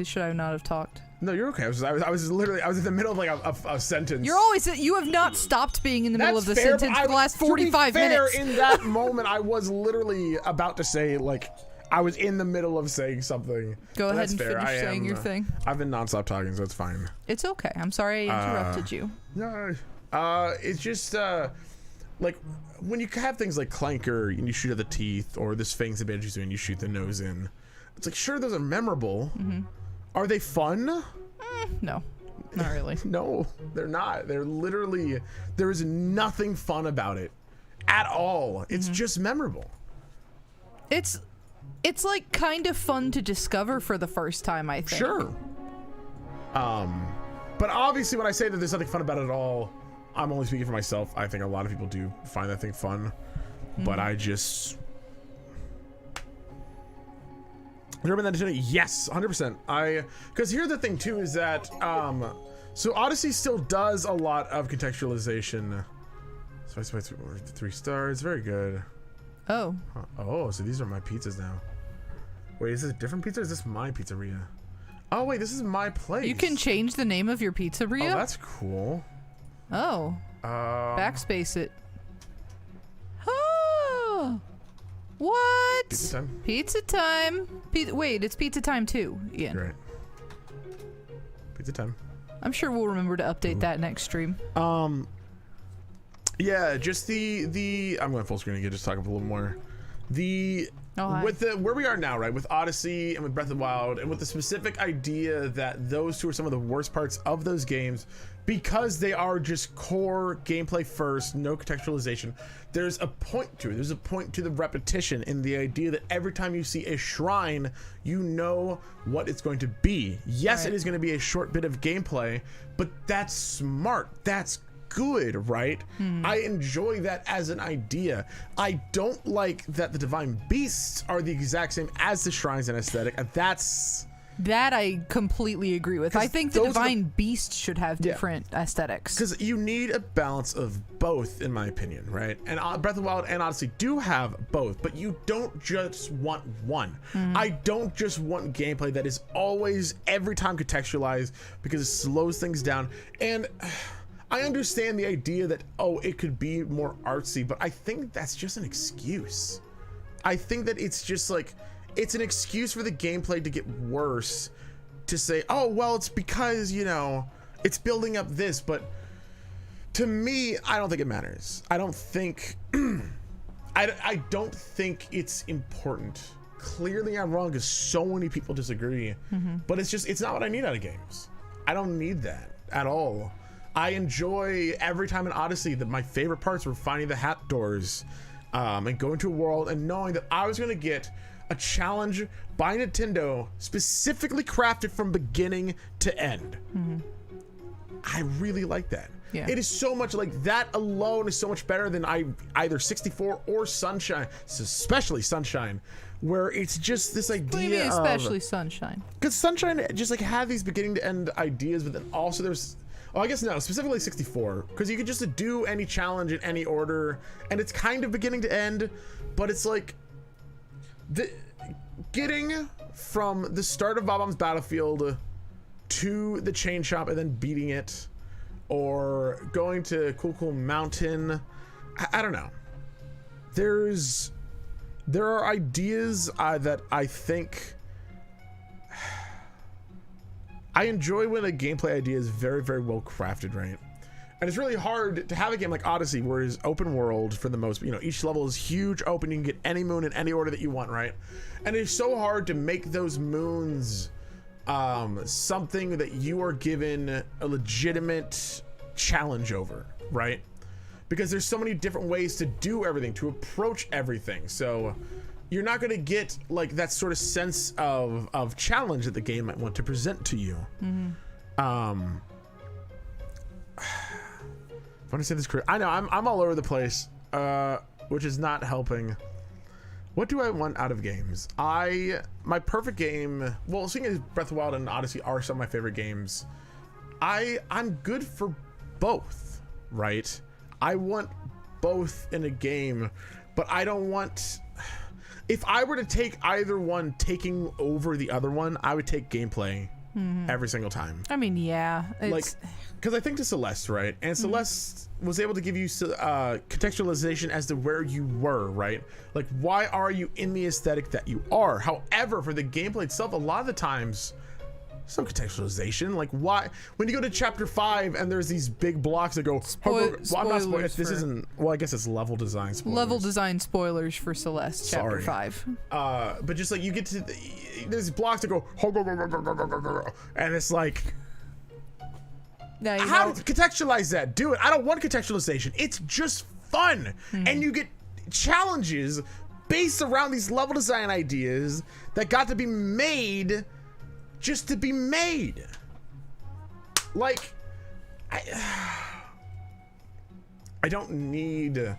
Should I not have talked? No, you're okay. I was literally in the middle of like a sentence. You have not stopped being in the middle of the sentence for the last 45 minutes. In that moment, I was literally about to say, like, I was in the middle of saying something. Go ahead and finish saying your thing. I've been nonstop talking, so it's fine. It's okay. I'm sorry I interrupted you. No, it's just like when you have things like Clanker and you shoot at the teeth, or this Fangs of Banshee and you shoot the nose in. It's like, sure, those are memorable. Are they fun? No, not really. No, they're not. They're literally, there is nothing fun about it at all. It's just memorable. It's like kind of fun to discover for the first time, I think. Sure. But obviously when I say that there's nothing fun about it at all, I'm only speaking for myself. I think a lot of people do find that thing fun, but I just... Remember that Nintendo? Yes, 100%. Because here's the thing too, is that so Odyssey still does a lot of contextualization. So I spent 3 stars. Very good. Oh. Oh, so these are my pizzas now. Wait, is this a different pizza or is this my pizzeria? Oh wait, this is my place. You can change the name of your pizzeria? Oh, that's cool. Oh. Backspace it. Oh. What? Pizza time. Pizza time. Wait, it's pizza time too, Ian. Great. Pizza time. I'm sure we'll remember to update that next stream. Yeah, just the I'm going full screen again, just talk a little more. With where we are now, right, with Odyssey and with Breath of the Wild, and with the specific idea that those two are some of the worst parts of those games because they are just core gameplay first, no contextualization. There's a point to it. There's a point to the repetition in the idea that every time you see a shrine, you know what it's going to be. Yes, It is going to be a short bit of gameplay, but that's smart. That's good, right? I enjoy that as an idea. I don't like that the divine beasts are the exact same as the shrines and aesthetic. That I completely agree with. I think the divine beasts should have different aesthetics. Because you need a balance of both, in my opinion, right? And Breath of the Wild and Odyssey do have both, but you don't just want one. I don't just want gameplay that is always, every time contextualized, because it slows things down. And I understand the idea that, oh, it could be more artsy, but I think that's just an excuse. I think that it's just like, it's an excuse for the gameplay to get worse, to say, oh, well, it's because, you know, it's building up this, but to me, I don't think it matters. I don't think, I don't think it's important. Clearly I'm wrong because so many people disagree, but it's not what I need out of games. I don't need that at all. I enjoy every time in Odyssey that my favorite parts were finding the hat doors and going to a world and knowing that I was going to get a challenge by Nintendo specifically crafted from beginning to end. I really like that. Yeah. It is so much like that alone is so much better than either 64 or Sunshine, especially Sunshine, where it's just this idea. What do you mean, especially Sunshine? Because Sunshine just like had these beginning to end ideas, but then also there's, oh, I guess no, specifically 64, because you could just do any challenge in any order, and it's kind of beginning to end, but it's like getting from the start of Bob-omb's Battlefield to the chain shop and then beating it, or going to Cool Mountain. I don't know. There are ideas that I think I enjoy when a gameplay idea is very, very well crafted, right? And it's really hard to have a game like Odyssey where it's open world for the most, you know, each level is huge open, you can get any moon in any order that you want, right? And it's so hard to make those moons something that you are given a legitimate challenge over, right? Because there's so many different ways to do everything, to approach everything. So you're not going to get like that sort of sense of challenge that the game might want to present to you. If I understand this correct, I know I'm all over the place, which is not helping. What do I want out of games? My perfect game, well, seeing as Breath of the Wild and Odyssey are some of my favorite games, I'm good for both, right? I want both in a game, but I don't want, if I were to take either one taking over the other one, I would take gameplay every single time. I mean, yeah. Like, because I think to Celeste, right? And Celeste was able to give you contextualization as to where you were, right? Like, why are you in the aesthetic that you are? However, for the gameplay itself, a lot of the times, some contextualization. Like, why? When you go to Chapter 5 and there's these big blocks that go, well, I'm not spoiling. This isn't. Well, I guess it's level design spoilers. Level design spoilers for Celeste, Chapter 5. But just like you get to, there's blocks that go, and it's like, now, how to contextualize that? Do it. I don't want contextualization. It's just fun, and you get challenges based around these level design ideas that got to be made just to be made. Like, I don't need the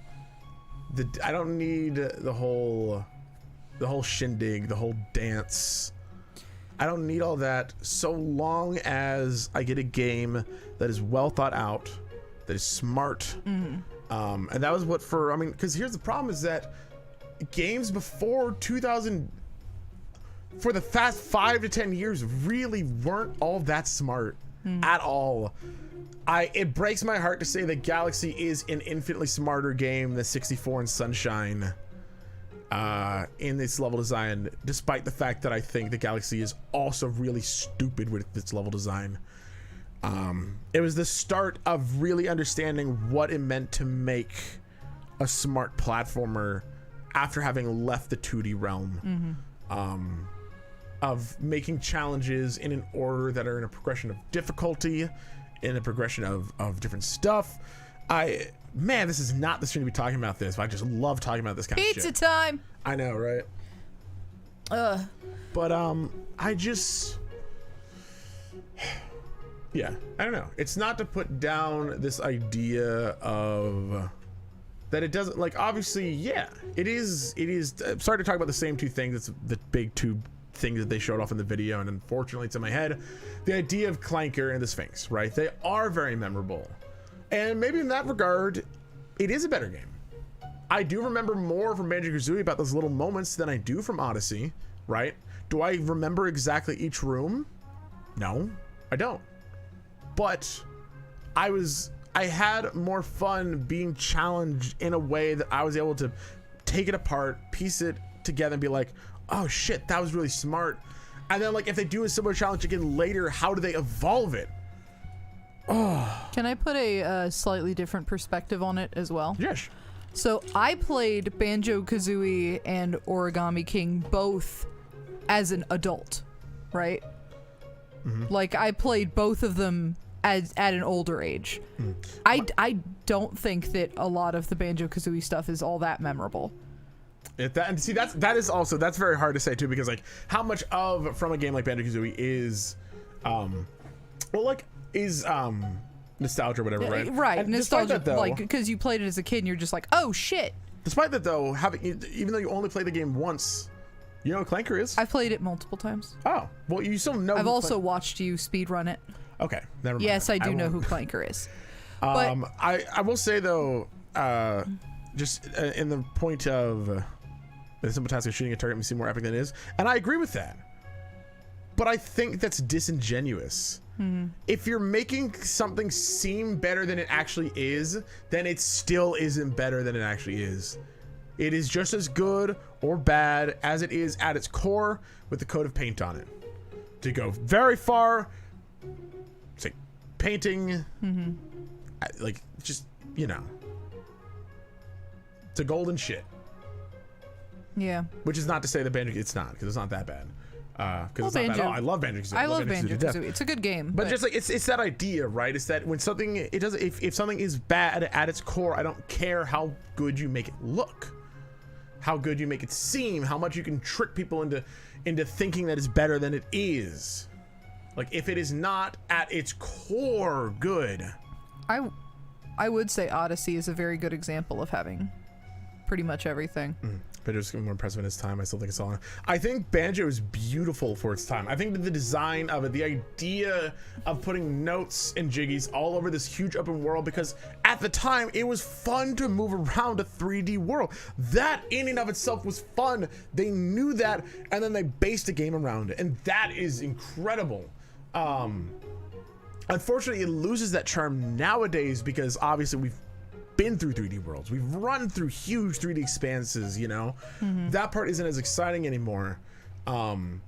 whole shindig, the whole dance. I don't need all that, so long as I get a game that is well thought out, that is smart. And that was what because here's the problem is that games before 2000, for the past 5 to 10 years, really weren't all that smart at all. It breaks my heart to say that Galaxy is an infinitely smarter game than 64 and Sunshine in this level design, despite the fact that I think the Galaxy is also really stupid with its level design. It was the start of really understanding what it meant to make a smart platformer after having left the 2D realm. Of making challenges in an order that are in a progression of difficulty, in a progression of different stuff. Man, this is not the stream to be talking about this, but I just love talking about this kind of shit. Pizza time! I know, right? But I just, yeah, I don't know. It's not to put down this idea of that it doesn't, like, obviously, yeah, it is. I'm sorry to talk about the same two things. It's the big two things that they showed off in the video, and unfortunately it's in my head. The idea of Clanker and the Sphinx, right? They are very memorable, and maybe in that regard it is a better game. I do remember more from Banjo-Kazooie about those little moments than I do from Odyssey, right? Do I remember exactly each room? No, I don't. But I had more fun being challenged in a way that I was able to take it apart, piece it together, and be like, oh shit, that was really smart. And then, like, if they do a similar challenge again later, how do they evolve it? Oh. Can I put a slightly different perspective on it as well? Yes. So I played Banjo-Kazooie and Origami King both as an adult, right? Like, I played both of them at an older age. I don't think that a lot of the Banjo-Kazooie stuff is all that memorable. And see, that's very hard to say too, because like how much of from a game like Banjo-Kazooie is nostalgia or whatever, right? Right, and nostalgia, that, though, like because you played it as a kid and you're just like, oh shit. Despite that though, even though you only played the game once, you know what Clanker is? I've played it multiple times. Oh, well, you still know. I've also watched you speedrun it. Okay, never mind. Yes, I do know who Clanker is. But I will say though, just in the point of the simple task of shooting a target may seem more epic than it is, and I agree with that. But I think that's disingenuous. If you're making something seem better than it actually is, then it still isn't better than it actually is. It is just as good or bad as it is at its core with the coat of paint on it. To go very far, it's like painting, like just, you know, it's a golden shit. Yeah. Which is not to say that it's not, because it's not that bad. Because it's not bad at all. I love Banjo-Kazooie. I love Banjo-Kazooie. It's a good game. But just like it's that idea, right? It's that when something if something is bad at its core, I don't care how good you make it look, how good you make it seem, how much you can trick people into thinking that it's better than it is. Like if it is not at its core good. I would say Odyssey is a very good example of having pretty much everything. Banjo's more impressive in its time. I still think it's all. I think Banjo is beautiful for its time. I think that the design of it, the idea of putting notes and jiggies all over this huge open world, because at the time it was fun to move around a 3D world. That in and of itself was fun. They knew that, and then they based a game around it, and that is incredible. Unfortunately, it loses that charm nowadays because obviously we've been through 3D worlds. We've run through huge 3D expanses, you know? That part isn't as exciting anymore.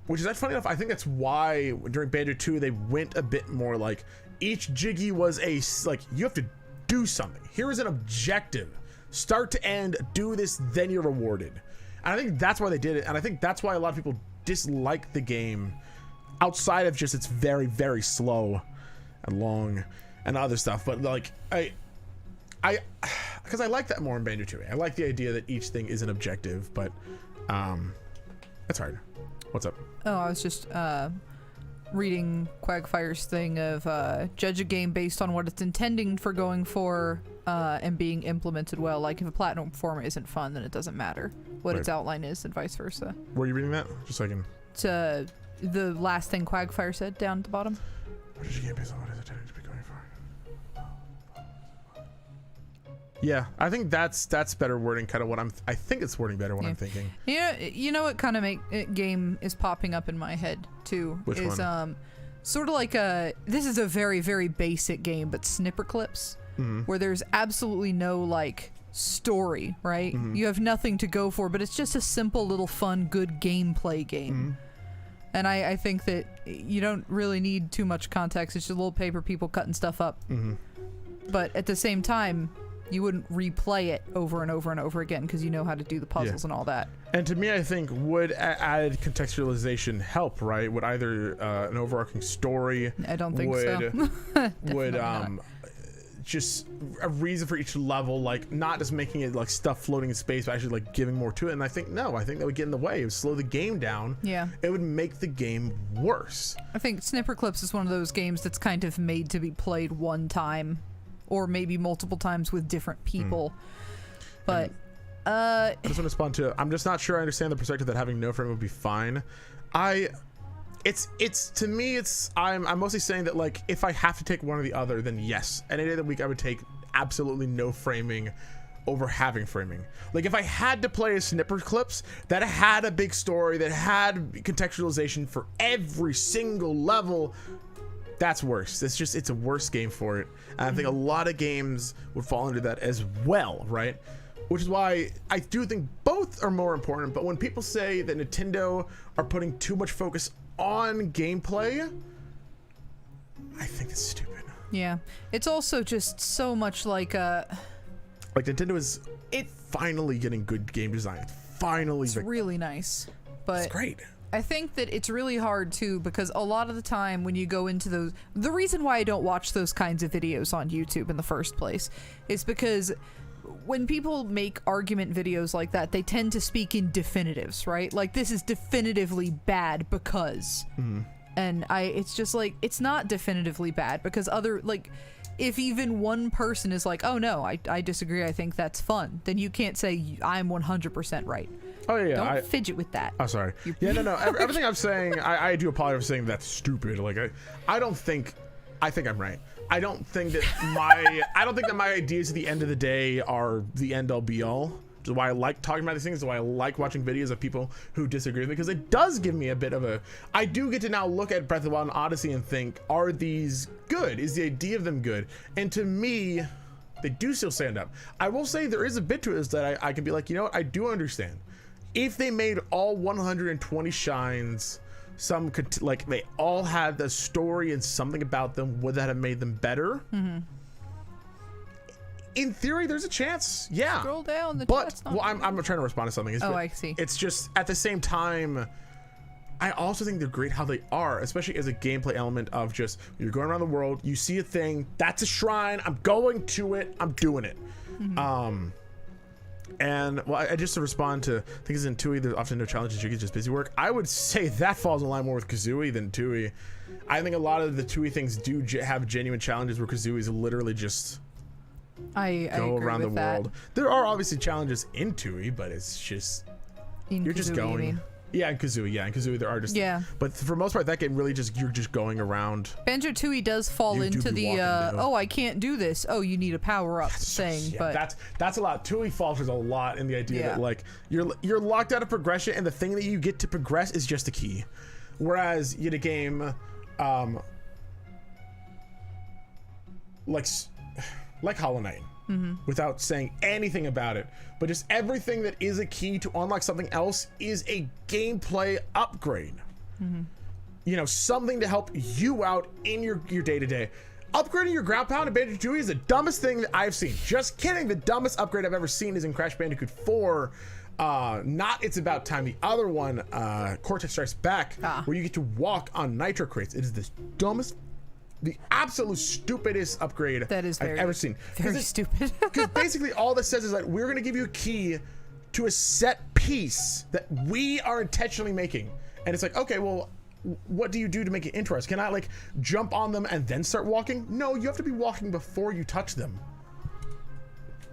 Which is, that's funny enough, I think that's why during Banjo 2 they went a bit more like each jiggy was like, you have to do something. Here is an objective. Start to end, do this, then you're rewarded. And I think that's why they did it, and I think that's why a lot of people dislike the game outside of just it's very, very slow and long and other stuff. But like, because I like that more in Banjo 2. I like the idea that each thing is an objective, but that's hard. What's up? Oh, I was just reading Quagfire's thing of judge a game based on what it's intending for going for and being implemented well. Like if a platinum performer isn't fun, then it doesn't matter what its outline is, and vice versa. Were you reading that? Just so I can. To the last thing Quagfire said down at the bottom. What did you get based on what it's intended to be going for? Yeah, I think that's better wording. Kind of what I think it's wording better what I'm thinking. Yeah, you know what kind of game is popping up in my head too. Which one? Sort of like this is a very, very basic game, but Snipper Clips, where there's absolutely no like story, right? You have nothing to go for, but it's just a simple little fun, good gameplay game. And I think that you don't really need too much context. It's just little paper people cutting stuff up. But at the same time, you wouldn't replay it over and over and over again because you know how to do the puzzles and all that. And to me, I think would added contextualization help, right? Would either an overarching story? I don't think so. would just a reason for each level, like not just making it like stuff floating in space, but actually like giving more to it. And I think that would get in the way. It would slow the game down. Yeah. It would make the game worse. I think Snipper Clips is one of those games that's kind of made to be played one time, or maybe multiple times with different people. But I just want to respond to. I'm just not sure I understand the perspective that having no frame would be fine. It's to me, I'm mostly saying that like if I have to take one or the other, then yes, any day of the week I would take absolutely no framing over having framing. Like if I had to play a Snipper Clips that had a big story, that had contextualization for every single level, that's worse. It's a worse game for it. And I think a lot of games would fall into that as well, right? Which is why I do think both are more important. But when people say that Nintendo are putting too much focus on gameplay, I think it's stupid. Yeah, it's also just so much like Nintendo is finally getting good game design. It's really nice, but it's great. I think that it's really hard too, because a lot of the time when you go into those, the reason why I don't watch those kinds of videos on YouTube in the first place is because when people make argument videos like that, they tend to speak in definitives, right? Like, this is definitively bad because. And it's just like, it's not definitively bad, because if even one person is like, oh no, I disagree, I think that's fun, then you can't say I'm 100% right. Oh yeah, Don't fidget with that. Oh, sorry. Yeah, no. Everything I'm saying, I do apologize for saying that's stupid. Like, I think I'm right. I don't think that my ideas at the end of the day are the end all be all. Which is why I like talking about these things. Is why I like watching videos of people who disagree with me, because it does give me a bit of I do get to now look at Breath of the Wild and Odyssey and think, are these good? Is the idea of them good? And to me, they do still stand up. I will say there is a bit to it is that I can be like, you know what? I do understand. If they made all 120 shines, they all had a story and something about them, would that have made them better? In theory, there's a chance. Yeah. Scroll down. I'm trying to respond to something. I see. It's just at the same time, I also think they're great how they are, especially as a gameplay element of just you're going around the world, you see a thing, that's a shrine, I'm going to it, I'm doing it. And well, I just to respond to things in Tui, there's often no challenges, you get just busy work. I would say that falls in line more with Kazooie than Tui. I think a lot of the Tui things do have genuine challenges where Kazooie is literally just I go agree around the with that. world. There are obviously challenges in Tui, but it's just you're just going. You mean? Yeah, in Kazooie there are just But for the most part, that game really you're just going around. Banjo-Tooie does fall into the I can't do this. Oh, you need a power up thing. But that's a lot. Tui falters a lot in the idea that like you're locked out of progression, and the thing that you get to progress is just a key. Whereas in a game, like Hollow Knight, without saying anything about it, but just everything that is a key to unlock something else is a gameplay upgrade. You know, something to help you out in your day-to-day. Upgrading your ground pound in Banjo-Tooie is the dumbest thing that I've seen. Just kidding. The dumbest upgrade I've ever seen is in Crash Bandicoot 4. Not It's About Time. The other one, Cortex Strikes Back, where you get to walk on nitro crates. It is the absolute stupidest upgrade I've ever seen. Very stupid. Because basically all this says is that we're going to give you a key to a set piece that we are intentionally making. And it's like, okay, well, what do you do to make it interesting? Can I like jump on them and then start walking? No, you have to be walking before you touch them.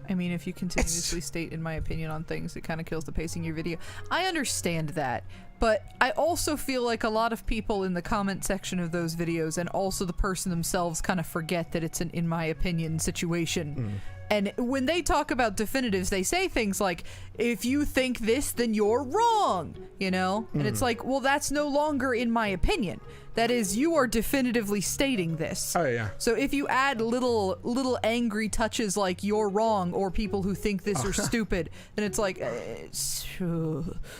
I mean, if you continuously state in my opinion on things, it kind of kills the pacing of your video. I understand that, but I also feel like a lot of people in the comment section of those videos and also the person themselves kind of forget that it's an in my opinion situation. And when they talk about definitives, they say things like, if you think this, then you're wrong, you know? And it's like, well, that's no longer in my opinion. That is, you are definitively stating this. Oh, yeah. So if you add little angry touches like you're wrong or people who think this are stupid, then it's like... Yeah,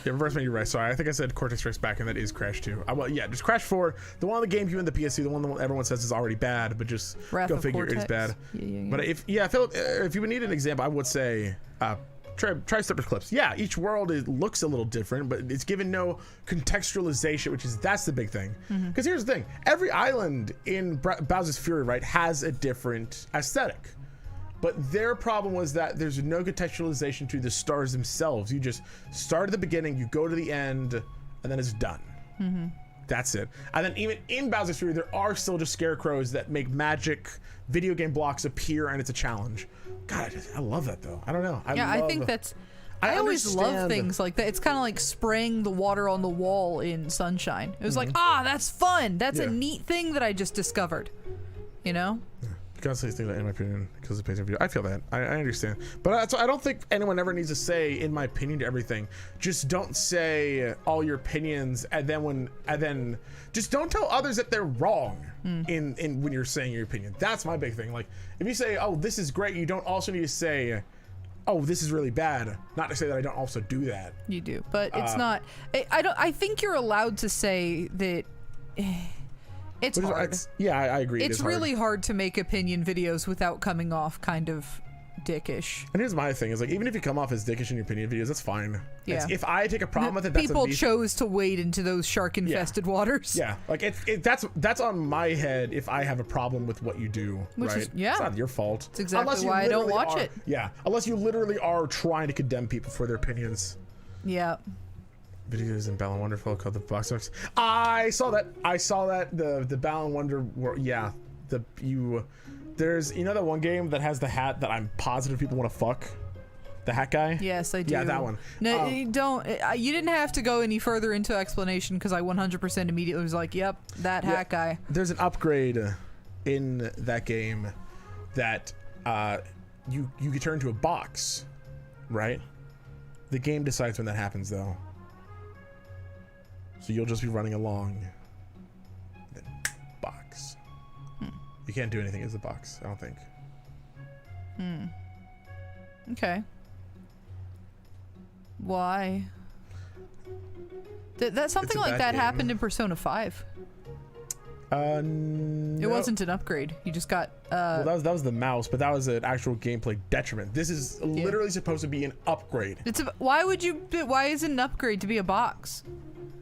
reverse me, you're right. Sorry, I think I said Cortex Strikes Back, and that is Crash 2. Well, yeah, just Crash 4, the one on the GameCube and the PSC, the one that everyone says is already bad, but just Wrath go of figure Cortex. it's bad. Yeah. But Philip, if you would need an example, I would say... try Steppers Clips. Yeah, each world looks a little different, but it's given no contextualization, that's the big thing. Because here's the thing: every island in Bowser's Fury, right, has a different aesthetic. But their problem was that there's no contextualization to the stars themselves. You just start at the beginning, you go to the end, and then it's done. That's it. And then even in Bowser's Fury, there are still just scarecrows that make magic video game blocks appear, and it's a challenge. God, I love that though. I don't know. I think that's... I always love things like that. It's kind of like spraying the water on the wall in Sunshine. It was like, that's fun. That's a neat thing that I just discovered. You know? Yeah. You constantly think that, in my opinion, because of pacing video. I feel that. I understand. But I don't think anyone ever needs to say, in my opinion, to everything. Just don't say all your opinions, and then just don't tell others that they're wrong in when you're saying your opinion. That's my big thing. Like, if you say, oh, this is great, you don't also need to say, oh, this is really bad. Not to say that I don't also do that. You do, but it's not. I think you're allowed to say that. It's hard. I agree. It's really hard to make opinion videos without coming off kind of dickish. And here's my thing: is like even if you come off as dickish in your opinion videos, that's fine. Yeah. If I take a problem with it, that's people a me- chose to wade into those shark-infested waters. Yeah, like that's on my head if I have a problem with what you do, Which right? is- yeah. It's not your fault. That's exactly Unless you why I don't literally watch are- it. Yeah, unless you literally are trying to condemn people for their opinions. Yeah. Videos in Battle and Wonderful called the Box Office. I saw that. The Battle and Wonder. Yeah, there's that one game that has the hat that I'm positive people want to fuck. The hat guy. Yes, I do. Yeah, that one. No, you don't. You didn't have to go any further into explanation because I 100% immediately was like, "Yep, that hat guy." There's an upgrade in that game that you can turn into a box, right? The game decides when that happens, though. So you'll just be running along. The box. You can't do anything as a box, I don't think. Okay. Why? That something like that happened in Persona 5. No. It wasn't an upgrade. You just got Well, that was the mouse, but that was an actual gameplay detriment. This is literally supposed to be an upgrade. why is it an upgrade to be a box?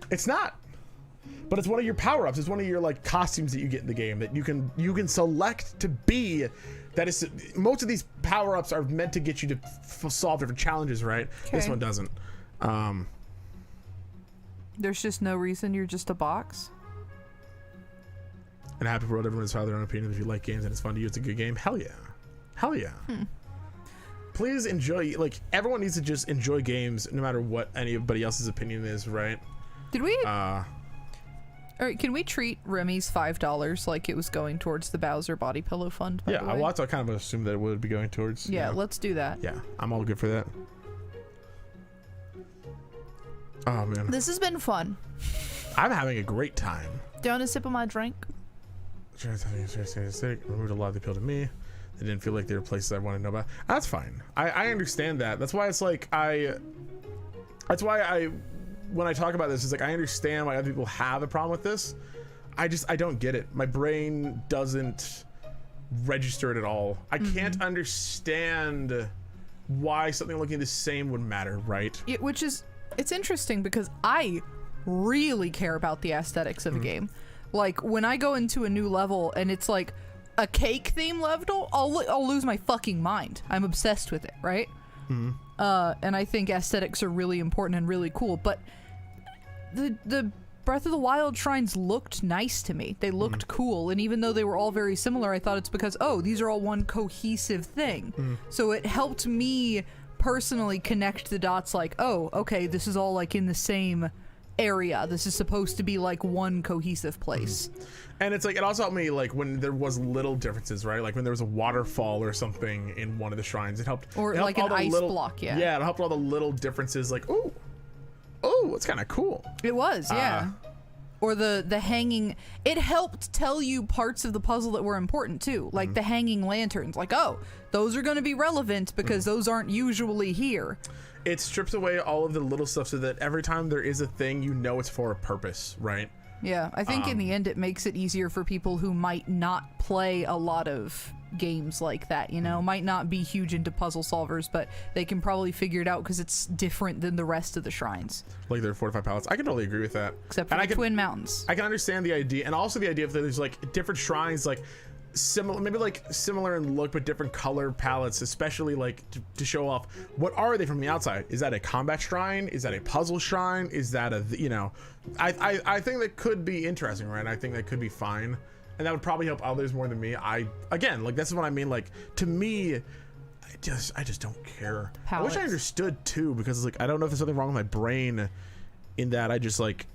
It's not. But it's one of your power-ups. It's one of your like costumes that you get in the game that you can select to be. That is, most of these power-ups are meant to get you to solve different challenges, right? Okay. This one doesn't. There's just no reason you're just a box. And happy world, everyone's entitled to their own opinion. If you like games and it's fun to you, it's a good game. Hell yeah. Hell yeah. Please enjoy. Like, everyone needs to just enjoy games no matter what anybody else's opinion is, right? Did we? All right, can we treat Remy's $5 like it was going towards the Bowser Body Pillow Fund? By the way? I kind of assumed that it would be going towards. Yeah, let's do that. Yeah, I'm all good for that. Oh man, This has been fun. I'm having a great time. Do you want a sip of my drink? Removed a lot of the appeal to me. They didn't feel like they were places I wanted to know about. That's fine. I understand that. That's why it's like when I talk about this, it's like I understand why other people have a problem with this. I don't get it. My brain doesn't register it at all. I can't understand why something looking the same would matter, right? Yeah, it's interesting because I really care about the aesthetics of a game. Like when I go into a new level and it's like a cake theme level, I'll lose my fucking mind. I'm obsessed with it, right? And I think aesthetics are really important and really cool, but the Breath of the Wild shrines looked nice to me. They looked cool, and even though they were all very similar, I thought it's because, these are all one cohesive thing. So it helped me personally connect the dots like, okay, this is all like in the same area. This is supposed to be like one cohesive place. And it's like, it also helped me like when there was little differences, right? Like when there was a waterfall or something in one of the shrines, it helped. Or it helped like an all the ice little, block, yeah. Yeah, it helped all the little differences like, oh, it's kind of cool. It was, yeah. Or the hanging, it helped tell you parts of the puzzle that were important too, like the hanging lanterns. Like, those are going to be relevant because those aren't usually here. It strips away all of the little stuff so that every time there is a thing, you know it's for a purpose, right? Yeah, I think in the end it makes it easier for people who might not play a lot of games like that, might not be huge into puzzle solvers, but they can probably figure it out because it's different than the rest of the shrines. Like their fortified palates. I can totally agree with that. Except for the Twin Mountains. I can understand the idea, and also the idea of that there's like different shrines, like similar in look but different color palettes, especially like to show off what are they from the outside. Is that a combat shrine? Is that a puzzle shrine? Is that I think that could be interesting, right? I think that could be fine, and that would probably help others more than me. This is what I mean, like, to me, I just don't care. Palettes. I wish I understood too, because it's like I don't know if there's something wrong with my brain in that I just like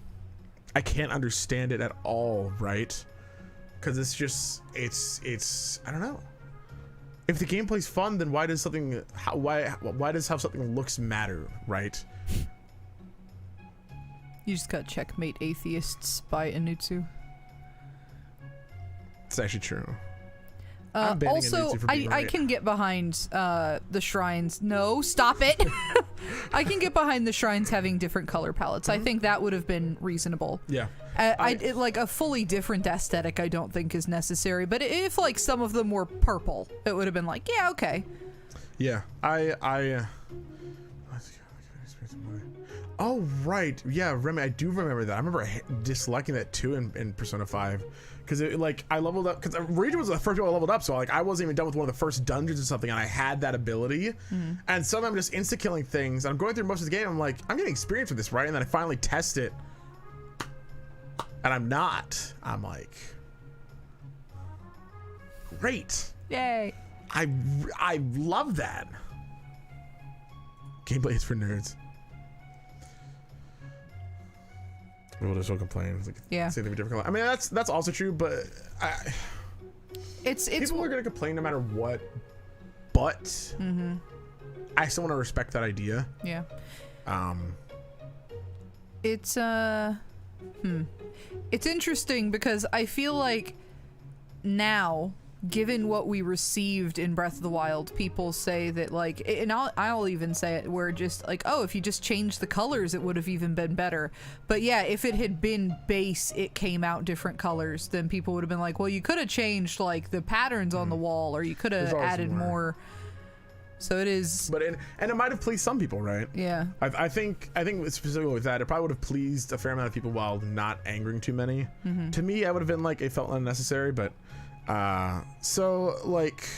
I can't understand it at all, right? Because it's just it's I don't know. If the gameplay's fun, then why does how something looks matter, right? You just got Checkmate Atheists by Anutsu. It's actually true. Also, I can get behind the shrines. No, stop it. I can get behind the shrines having different color palettes. I think that would have been reasonable. Yeah. Like a fully different aesthetic I don't think is necessary. But if like some of them were purple, it would have been like, yeah, okay. Yeah, oh right, yeah, Remy, I do remember that. I remember disliking that too in Persona 5, because it like I leveled up, because Region was the first one I leveled up, so like I wasn't even done with one of the first dungeons or something, and I had that ability, and suddenly I'm just insta killing things. I'm going through most of the game. I'm like, I'm getting experience with this, right? And then I finally test it, and I'm not. I'm like, great. Yay. I love that. Gameplay is for nerds. People just will complain. It's like, yeah. Say they have a different color. I mean, that's also true, but it's people are gonna complain no matter what. But I still want to respect that idea. Yeah. It's it's interesting because I feel like now, given what we received in Breath of the Wild, people say that like, and I'll even say it where just like, oh, if you just changed the colors, it would have even been better. But yeah, if it had been base, it came out different colors, then people would have been like, well, you could have changed like the patterns on the wall, or you could have added more. So it is. But and it might have pleased some people, right? Yeah. I think specifically with that, it probably would have pleased a fair amount of people while not angering too many. To me, I would have been like, it felt unnecessary, but. So like,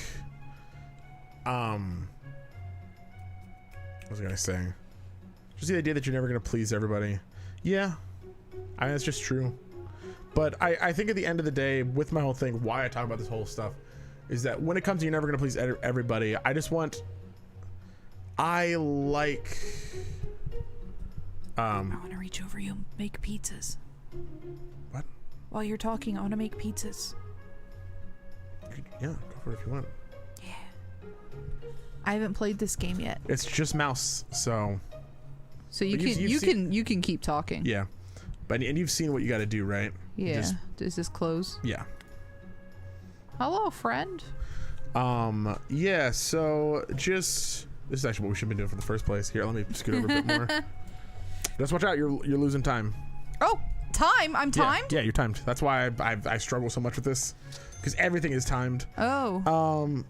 what was I gonna say? Just the idea that you're never gonna please everybody. Yeah, I mean, that's just true. But I think at the end of the day, with my whole thing, why I talk about this whole stuff is that when it comes to you're never gonna please everybody, I like, I want to reach over you and make pizzas. What? While you're talking, I want to make pizzas. Yeah, go for it if you want. Yeah. I haven't played this game yet. It's just mouse, so. So you can keep talking. Yeah, and you've seen what you got to do, right? Yeah. Does this close? Yeah. Hello, friend. Yeah. So this is actually what we should have been doing for the first place. Here, let me scoot over a bit more. Just watch out. You're losing time. Oh, time? I'm timed? Yeah, you're timed. That's why I struggle so much with this. Because everything is timed. Oh.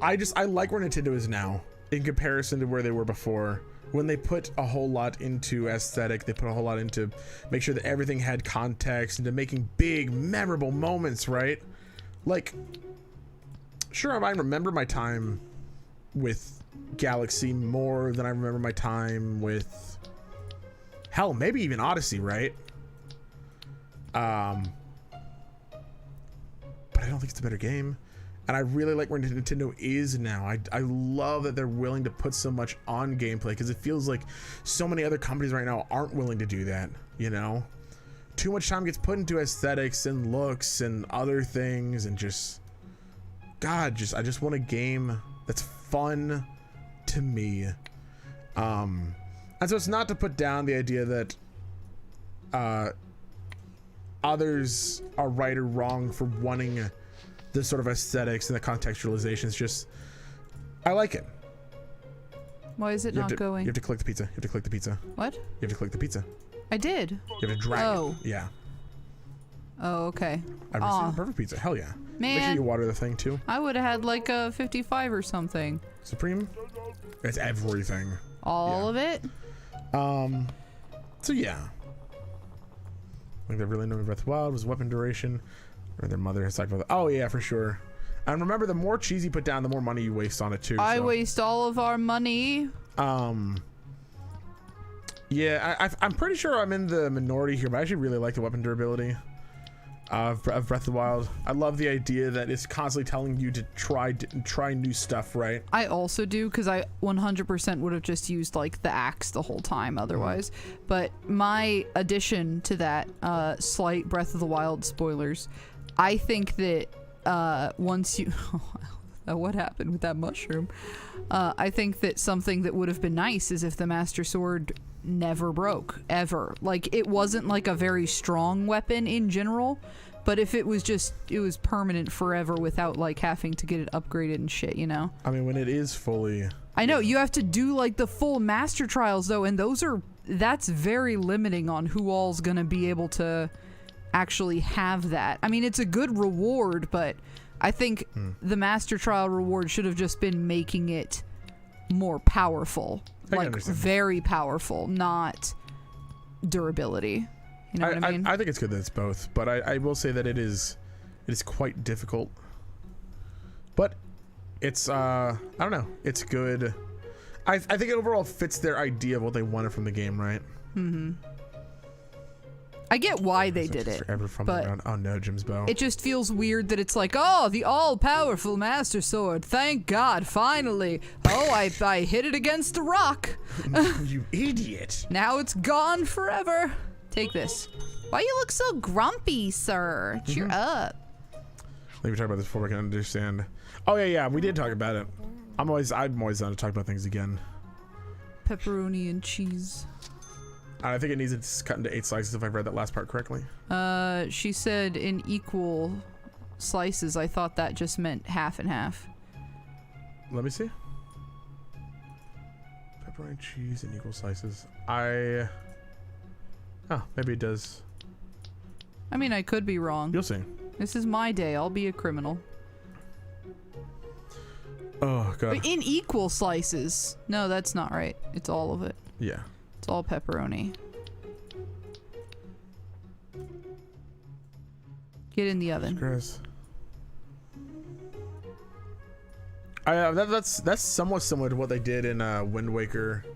I like where Nintendo is now in comparison to where they were before. When they put a whole lot into aesthetic, they put a whole lot into make sure that everything had context, into making big, memorable moments, right? Like, sure, I might remember my time with Galaxy more than I remember my time with, hell, maybe even Odyssey, right? But I don't think it's a better game, and I really like where Nintendo is now. I love that they're willing to put so much on gameplay, because it feels like so many other companies right now aren't willing to do that, you know? Too much time gets put into aesthetics and looks and other things, and I just want a game that's fun to me. And so it's not to put down the idea that others are right or wrong for wanting the sort of aesthetics and the contextualization. It's just, I like it. Why is it not going? You have to click the pizza. You have to click the pizza. What? You have to click the pizza. I did. You have to drag it. Yeah. Oh, okay. I've received a perfect pizza. Hell yeah. Man. Make sure you water the thing too. I would have had like a 55 or something. Supreme? It's everything. All of it? So yeah. I think they're really knowing Breath of the Wild was weapon duration, or their mother has talked about that. Oh yeah, for sure. And remember, the more cheese you put down, the more money you waste on it too. I waste all of our money. Yeah, I'm pretty sure I'm in the minority here, but I actually really like the weapon durability of Breath of the Wild. I love the idea that it's constantly telling you to try new stuff, right? I also do, because I 100% would have just used like the axe the whole time otherwise. But my addition to that, slight Breath of the Wild spoilers, I think that once you what happened with that mushroom? I think that something that would have been nice is if the Master Sword never broke, ever. Like, it wasn't like a very strong weapon in general, but if it was permanent forever without like having to get it upgraded and shit, you know? I mean, when it is fully... I know, you have to do like the full master trials though, and that's very limiting on who all's gonna be able to actually have that. I mean, it's a good reward, but I think the Master Trial reward should have just been making it more powerful. I Like, understand. very powerful, not durability. You know what I mean? I think it's good that it's both, but I will say that it is quite difficult. But it's I don't know, it's good. I think it overall fits their idea of what they wanted from the game, right? I get why they did it, Forever from but around. Oh no, Jim's bow. it just feels weird that it's like, oh, the all-powerful Master Sword. Thank God, finally. Oh, I hit it against a rock. You idiot. Now it's gone forever. Take this. Why you look so grumpy, sir? Cheer up. I think we talked about this before we can understand. Oh yeah, we did talk about it. I'm always down to talk about things again. Pepperoni and cheese. I think it needs to cut into 8 slices if I read that last part correctly. She said in equal slices. I thought that just meant half and half. Let me see. Pepperoni cheese in equal slices. Oh, maybe it does. I mean, I could be wrong. You'll see. This is my day. I'll be a criminal. Oh god. But in equal slices. No, that's not right. It's all of it. Yeah. It's all pepperoni. Get in the oven. Gross. That's somewhat similar to what they did in Wind Waker,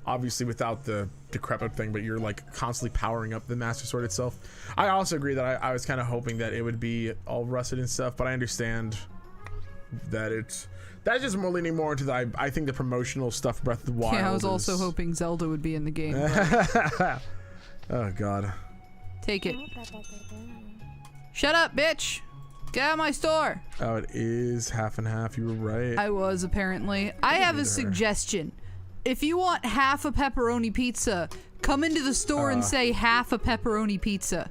obviously without the decrepit thing, but you're like constantly powering up the Master Sword itself. I also agree that I was kind of hoping that it would be all rusted and stuff, but I understand that that's just more leaning more into the I think the promotional stuff Breath of the Wild. Yeah, I was also hoping Zelda would be in the game. Oh god. Take it. Shut up, bitch! Get out of my store! Oh, it is half and half. You were right. I was, apparently. I have a suggestion. If you want half a pepperoni pizza, come into the store and say half a pepperoni pizza.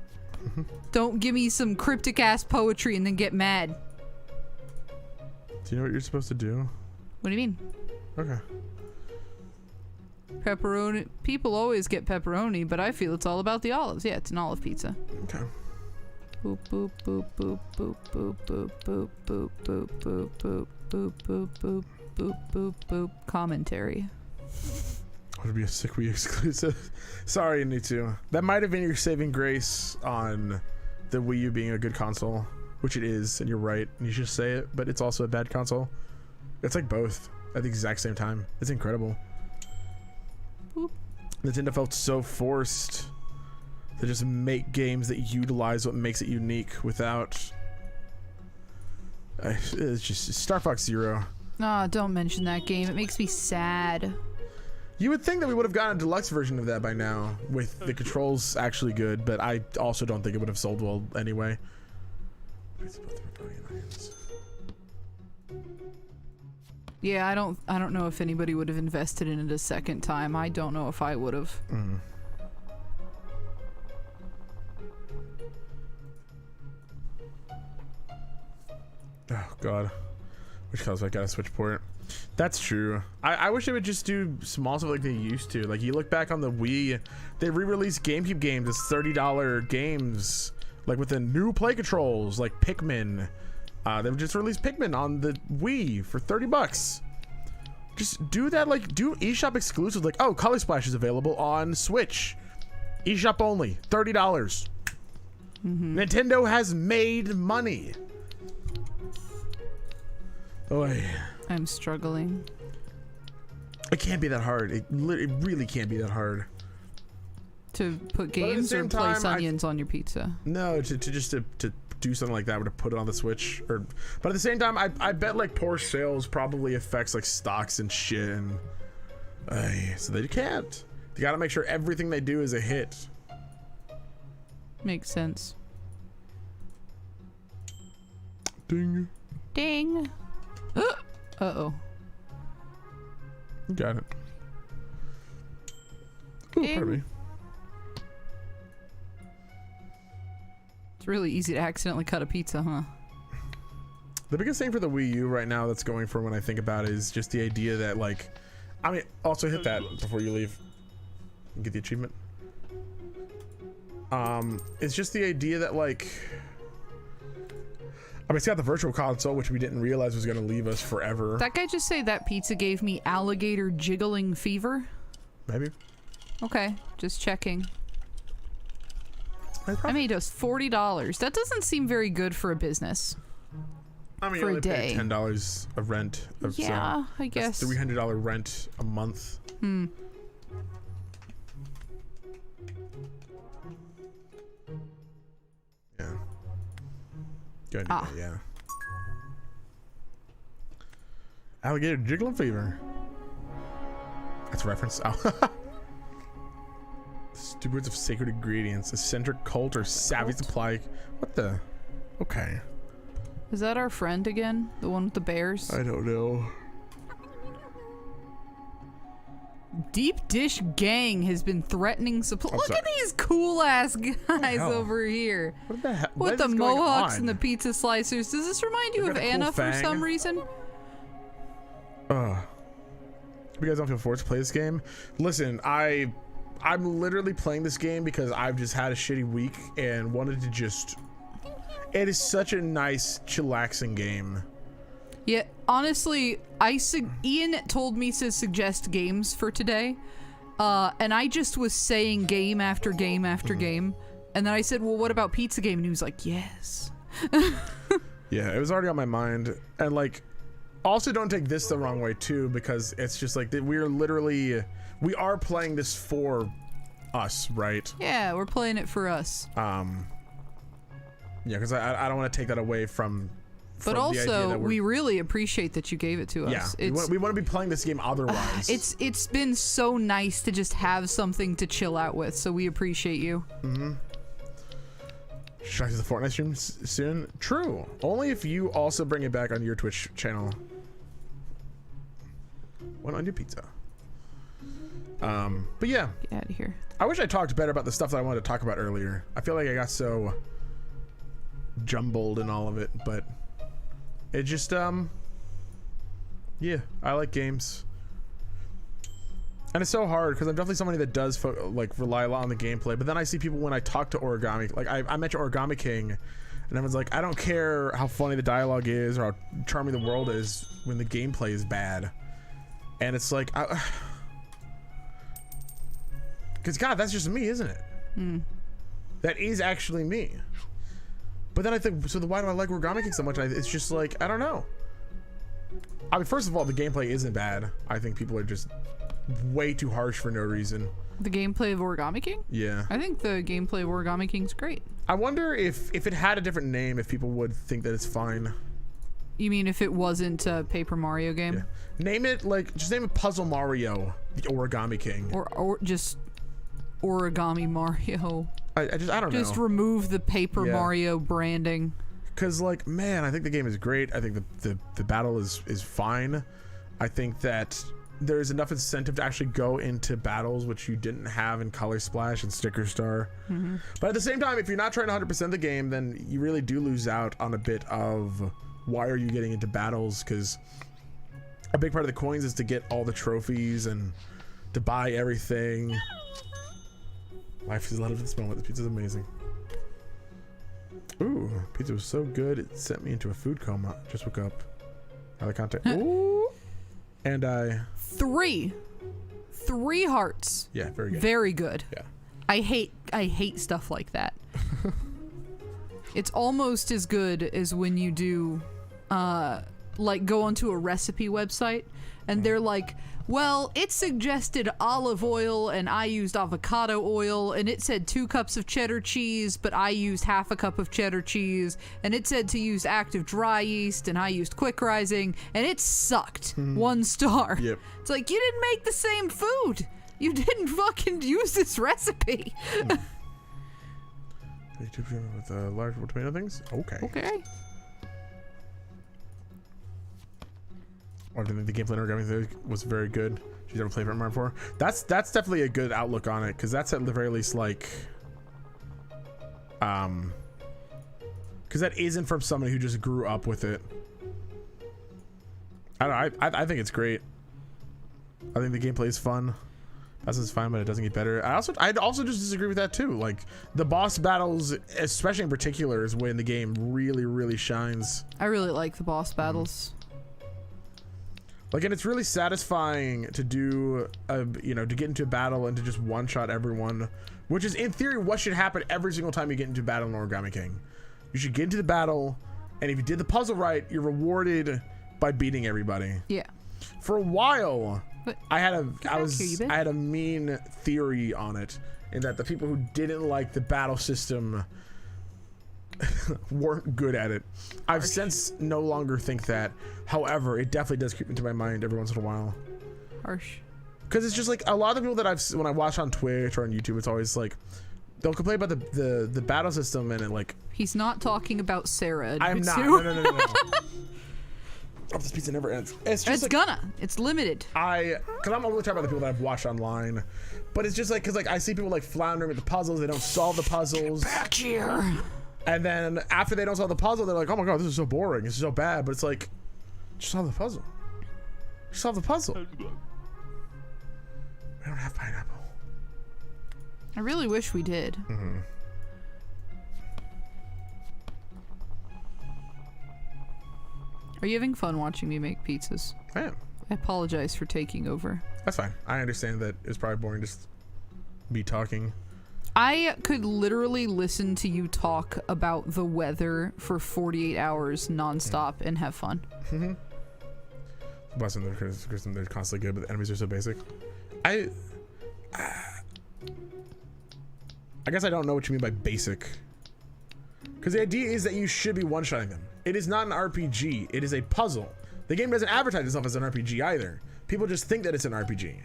Don't give me some cryptic ass poetry and then get mad. Do you know what you're supposed to do? What do you mean? Okay. Pepperoni. People always get pepperoni, but I feel it's all about the olives. Yeah, it's an olive pizza. Okay. Boop boop boop boop boop boop boop boop boop boop boop boop boop boop boop boop boop boop. Commentary. Would be a sick Wii exclusive. Sorry, Nitu. That might have been your saving grace on the Wii U being a good console, which it is, and you're right. And you should say it, but it's also a bad console. It's like both at the exact same time. It's incredible. Boop. Nintendo felt so forced to just make games that utilize what makes it unique without. It's just Star Fox Zero. Ah, don't mention that game. It makes me sad. You would think that we would have gotten a deluxe version of that by now, with the controls actually good, but I also don't think it would have sold well anyway. Yeah, I don't know if anybody would have invested in it a second time. I don't know if I would have. Oh god. Which cause I got a Switch port. That's true. I wish they would just do small stuff like they used to. Like you look back on the Wii, they re-released GameCube games as $30 games, like with the new play controls, like Pikmin. They would just release Pikmin on the Wii for $30. Just do that, like do eShop exclusives, like oh, Color Splash is available on Switch. eShop only, $30. Nintendo has made money. Oh yeah. I'm struggling. It can't be that hard. It really can't be that hard. To put at the games or same place time, onions on your pizza? No, to do something like that, would have put it on the Switch. But at the same time, I bet like poor sales probably affects like stocks and shit. And so they can't. They got to make sure everything they do is a hit. Makes sense. Ding. Ding. Uh-oh. Got it. Ooh, pardon me. It's really easy to accidentally cut a pizza, huh? The biggest thing for the Wii U right now that's going for when I think about it is just the idea that like, I mean, also hit that before you leave and get the achievement. It's just the idea that like, I mean, it's got the virtual console, which we didn't realize was going to leave us forever. That guy just say that pizza gave me alligator jiggling fever? Maybe. Okay, just checking. I made us $40. That doesn't seem very good for a business. I mean, for you a only pay day. $10 of rent. Yeah, I guess. $300 rent a month. Yeah. Good. Yeah. Alligator jiggling fever. That's a reference. Oh. Stewards of sacred ingredients, eccentric cult or savvy supply. What the? Okay. Is that our friend again? The one with the bears? I don't know. Deep Dish Gang has been threatening supply. Look at these cool ass guys over here. What the hell? With the mohawks and the pizza slicers. Does this remind you of Anna for some reason? You guys don't feel forced to play this game? Listen, I'm literally playing this game because I've just had a shitty week and wanted to just... It is such a nice, chillaxing game. Yeah, honestly, Ian told me to suggest games for today, and I just was saying game after game after game, and then I said, well, what about Pizza Game? And he was like, yes. Yeah, it was already on my mind. And, like, also don't take this the wrong way, too, because it's just like, we are playing this for us, right? Yeah, we're playing it for us. Yeah, because I don't want to take that away from but also, we really appreciate that you gave it to us. Yeah, we want to be playing this game otherwise. It's been so nice to just have something to chill out with, so we appreciate you. Should I do the Fortnite stream soon? True. Only if you also bring it back on your Twitch channel. One onion pizza. But yeah. Get out of here. I wish I talked better about the stuff that I wanted to talk about earlier. I feel like I got so jumbled in all of it, but it just yeah, I like games, and it's so hard because I'm definitely somebody that does like rely a lot on the gameplay, but then I see people when I talk to Origami, like I mentioned Origami King, and everyone's like, I don't care how funny the dialogue is or how charming the world is when the gameplay is bad. And it's like, because God, that's just me, isn't it? That is actually me. But then I think, so why do I like Origami King so much? It's just like, I don't know. I mean, first of all, the gameplay isn't bad. I think people are just way too harsh for no reason. The gameplay of Origami King? Yeah. I think the gameplay of Origami King's great. I wonder if it had a different name, if people would think that it's fine. You mean if it wasn't a Paper Mario game? Yeah. Name it, like, just name it Puzzle Mario, the Origami King. Or just Origami Mario. I don't know. Just remove the Paper Mario branding. Because, like, man, I think the game is great. I think the battle is fine. I think that there's enough incentive to actually go into battles, which you didn't have in Color Splash and Sticker Star. But at the same time, if you're not trying to 100% the game, then you really do lose out on a bit of why are you getting into battles, because a big part of the coins is to get all the trophies and to buy everything. Life is a lot of this moment. This pizza's amazing. Ooh, pizza was so good it sent me into a food coma. Just woke up. Other contact. Ooh. And three hearts. Yeah, very good. Very good. Yeah. I hate stuff like that. It's almost as good as when you do like go onto a recipe website and they're like, well, it suggested olive oil and I used avocado oil, and it said 2 cups of cheddar cheese, but I used half a cup of cheddar cheese, and it said to use active dry yeast and I used quick rising, and it sucked. 1 star. Yep. It's like, you didn't make the same food. You didn't fucking use this recipe. With large tomato things? Okay. I didn't think the gameplay in Origami was very good. She's never played Mario before. That's definitely a good outlook on it, because that's at the very least like, because that isn't from somebody who just grew up with it. I don't know. I think it's great. I think the gameplay is fun. That's fine, but it doesn't get better. I'd also just disagree with that too. Like the boss battles, especially in particular, is when the game really, really shines. I really like the boss battles. Like, and it's really satisfying to do, to get into a battle and to just one-shot everyone, which is in theory what should happen every single time you get into battle in Origami King. You should get into the battle, and if you did the puzzle right, you're rewarded by beating everybody. Yeah. For a while, But I had a mean theory on it, in that the people who didn't like the battle system weren't good at it. I've since no longer think that. However, it definitely does creep into my mind every once in a while. Harsh. Because it's just like a lot of the people that when I watch on Twitch or on YouTube, it's always like they'll complain about the battle system and it like. He's not talking about Sarah. I'm not. No. Oh, this pizza never ends. It's limited. Because I'm only talking about the people that I've watched online, but it's just like because I see people like floundering with the puzzles. They don't solve the puzzles. Get back here. And then after they don't solve the puzzle, they're like, "Oh my god, this is so boring. This is so bad." But it's like, just solve the puzzle. Just solve the puzzle. We don't have pineapple. I really wish we did. Mm-hmm. Are you having fun watching me make pizzas? I am. I apologize for taking over. That's fine. I understand that it's probably boring just me talking. I could literally listen to you talk about the weather for 48 hours nonstop and have fun. Mm-hmm. Bless them, they're constantly good, but the enemies are so basic. I guess I don't know what you mean by basic. Because the idea is that you should be one-shotting them. It is not an RPG. It is a puzzle. The game doesn't advertise itself as an RPG either. People just think that it's an RPG.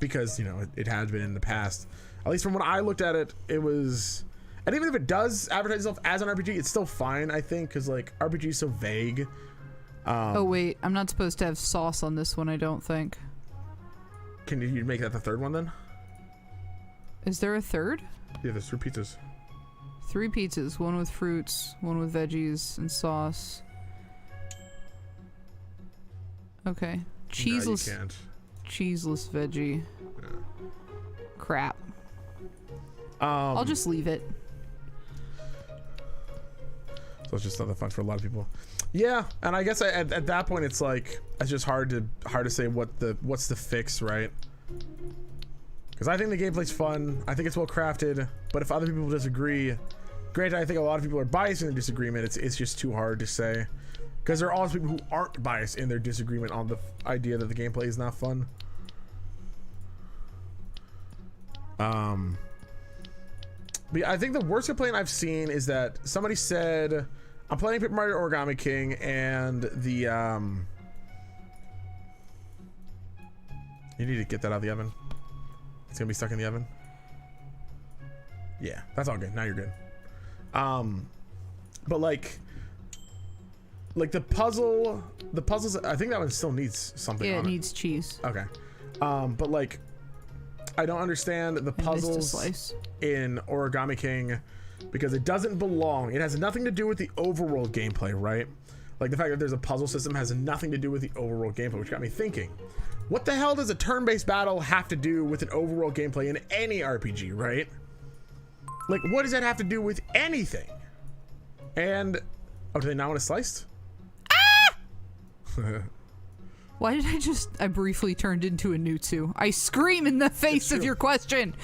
Because, it has been in the past. At least from when I looked at it, it was... And even if it does advertise itself as an RPG, it's still fine, I think. Because, RPG is so vague. Oh, wait. I'm not supposed to have sauce on this one, I don't think. Can you make that the third one, then? Is there a third? Yeah, there's 3 pizzas. 3 pizzas, one with fruits, one with veggies and sauce. Okay. Cheeseless. No, you can't. Cheeseless veggie. Yeah. Crap. I'll just leave it. So it's just not that fun for a lot of people. Yeah, and I guess at that point it's like it's just hard to say what's the fix, right? Because I think the gameplay's fun. I think it's well crafted. But if other people disagree, granted, I think a lot of people are biased in their disagreement. It's just too hard to say. Because there are always people who aren't biased in their disagreement on the idea that the gameplay is not fun. But yeah, I think the worst complaint I've seen is that somebody said, I'm playing Paper Mario Origami King and the you need to get that out of the oven. It's gonna be stuck in the oven. Yeah, that's all good. Now you're good. But like the puzzles, I think that one still needs something. Yeah, on it needs cheese. Okay. But like, I don't understand the puzzles in Origami King because it doesn't belong. It has nothing to do with the overworld gameplay, right? Like the fact that there's a puzzle system has nothing to do with the overworld gameplay, which got me thinking, what the hell does a turn-based battle have to do with an overworld gameplay in any RPG, right? Like, what does that have to do with anything? And, oh, do they not want it sliced? Ah! Why did I briefly turned into a Nutsu? I scream in the face of your question.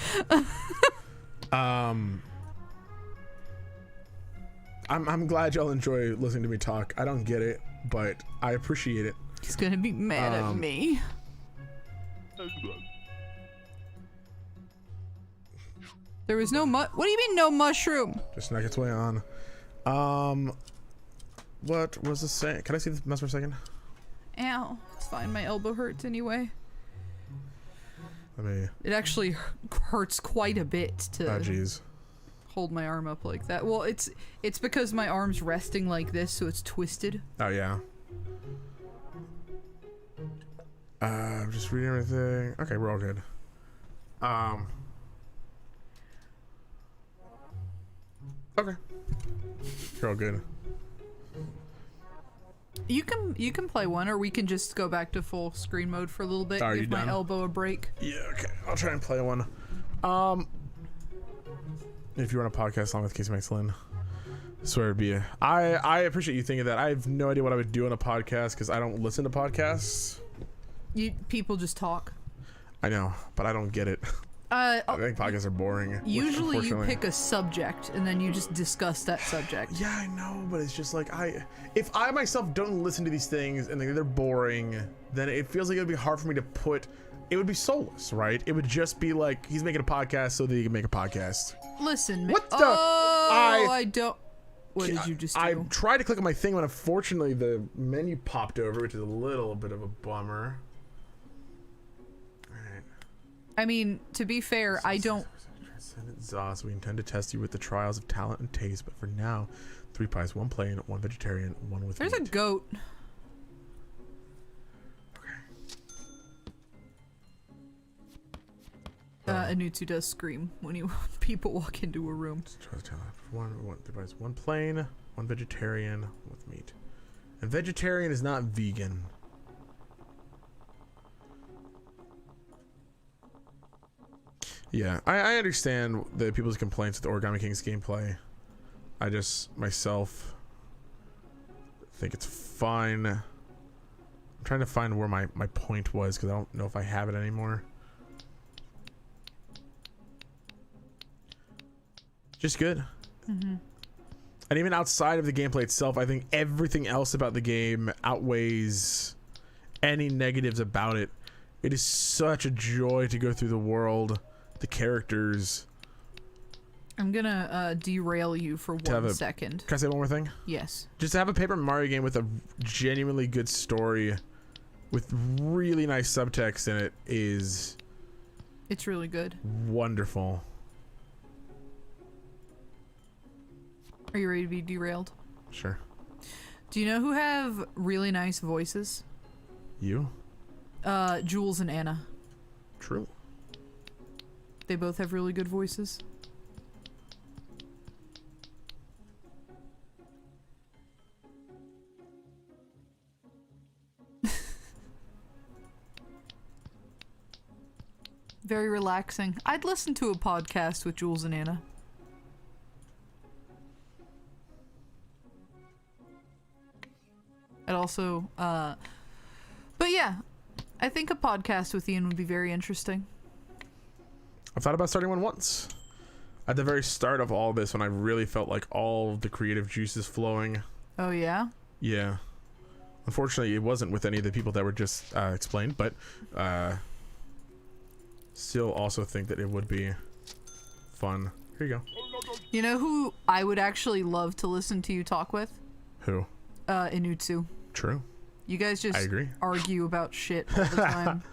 I'm glad y'all enjoy listening to me talk. I don't get it, but I appreciate it. He's gonna be mad at me. There was no what do you mean no mushroom? Just snuck its way on. What was this saying? Can I see this mouse for a second? Ow. It's fine. My elbow hurts anyway. Let me... It actually hurts quite a bit to hold my arm up like that. Well, it's because my arm's resting like this, so it's twisted. Oh, yeah. I'm just reading everything. Okay, we're all good. Okay. You're all good. You can play one, or we can just go back to full screen mode for a little bit. Are you give my done? elbow a break. Yeah, okay. I'll try and play one. If you run a podcast along with Casey Maxlin, I swear it'd be I appreciate you thinking that. I have no idea what I would do on a podcast because I don't listen to podcasts. People just talk. I know, but I don't get it. I think podcasts are boring. Usually you pick a subject and then you just discuss that subject. Yeah, I know, but it's just like if I myself don't listen to these things and they're boring, then it feels like it would be hard for me to put. It would be soulless, right? It would just be like he's making a podcast so that he can make a podcast. Listen, what the? I don't. What did you just do? I tried to click on my thing, but unfortunately the menu popped over, which is a little bit of a bummer. I mean, to be fair, I don't. Transcendent Zos, we intend to test you with the trials of talent and taste, but for now, 3 pies, 1 plain, 1 vegetarian, 1 with There's meat. a goat. Anutsu does scream when people walk into a room. One 3 pies, 1 plain, 1 vegetarian, with meat. And vegetarian is not vegan. Yeah, I understand the people's complaints with the Origami King's gameplay. I just, myself, think it's fine. I'm trying to find where my point was, because I don't know if I have it anymore. Just good. Mm-hmm. And even outside of the gameplay itself, I think everything else about the game outweighs any negatives about it. It is such a joy to go through the world. The characters. I'm gonna derail you for 1 second. Can I say one more thing? Yes. Just to have a Paper Mario game with a genuinely good story with really nice subtext in it is... It's really good. Wonderful. Are you ready to be derailed? Sure. Do you know who have really nice voices? You? Jules and Anna. True. They both have really good voices. Very relaxing. I'd listen to a podcast with Jules and Anna. I'd also, but yeah, I think a podcast with Ian would be very interesting. I've thought about starting one once. At the very start of all this, when I really felt like all the creative juices flowing. Oh, yeah? Yeah. Unfortunately, it wasn't with any of the people that were just explained, but still also think that it would be fun. Here you go. You know who I would actually love to listen to you talk with? Who? Inutsu. True. You guys just I agree. argue about shit all the time.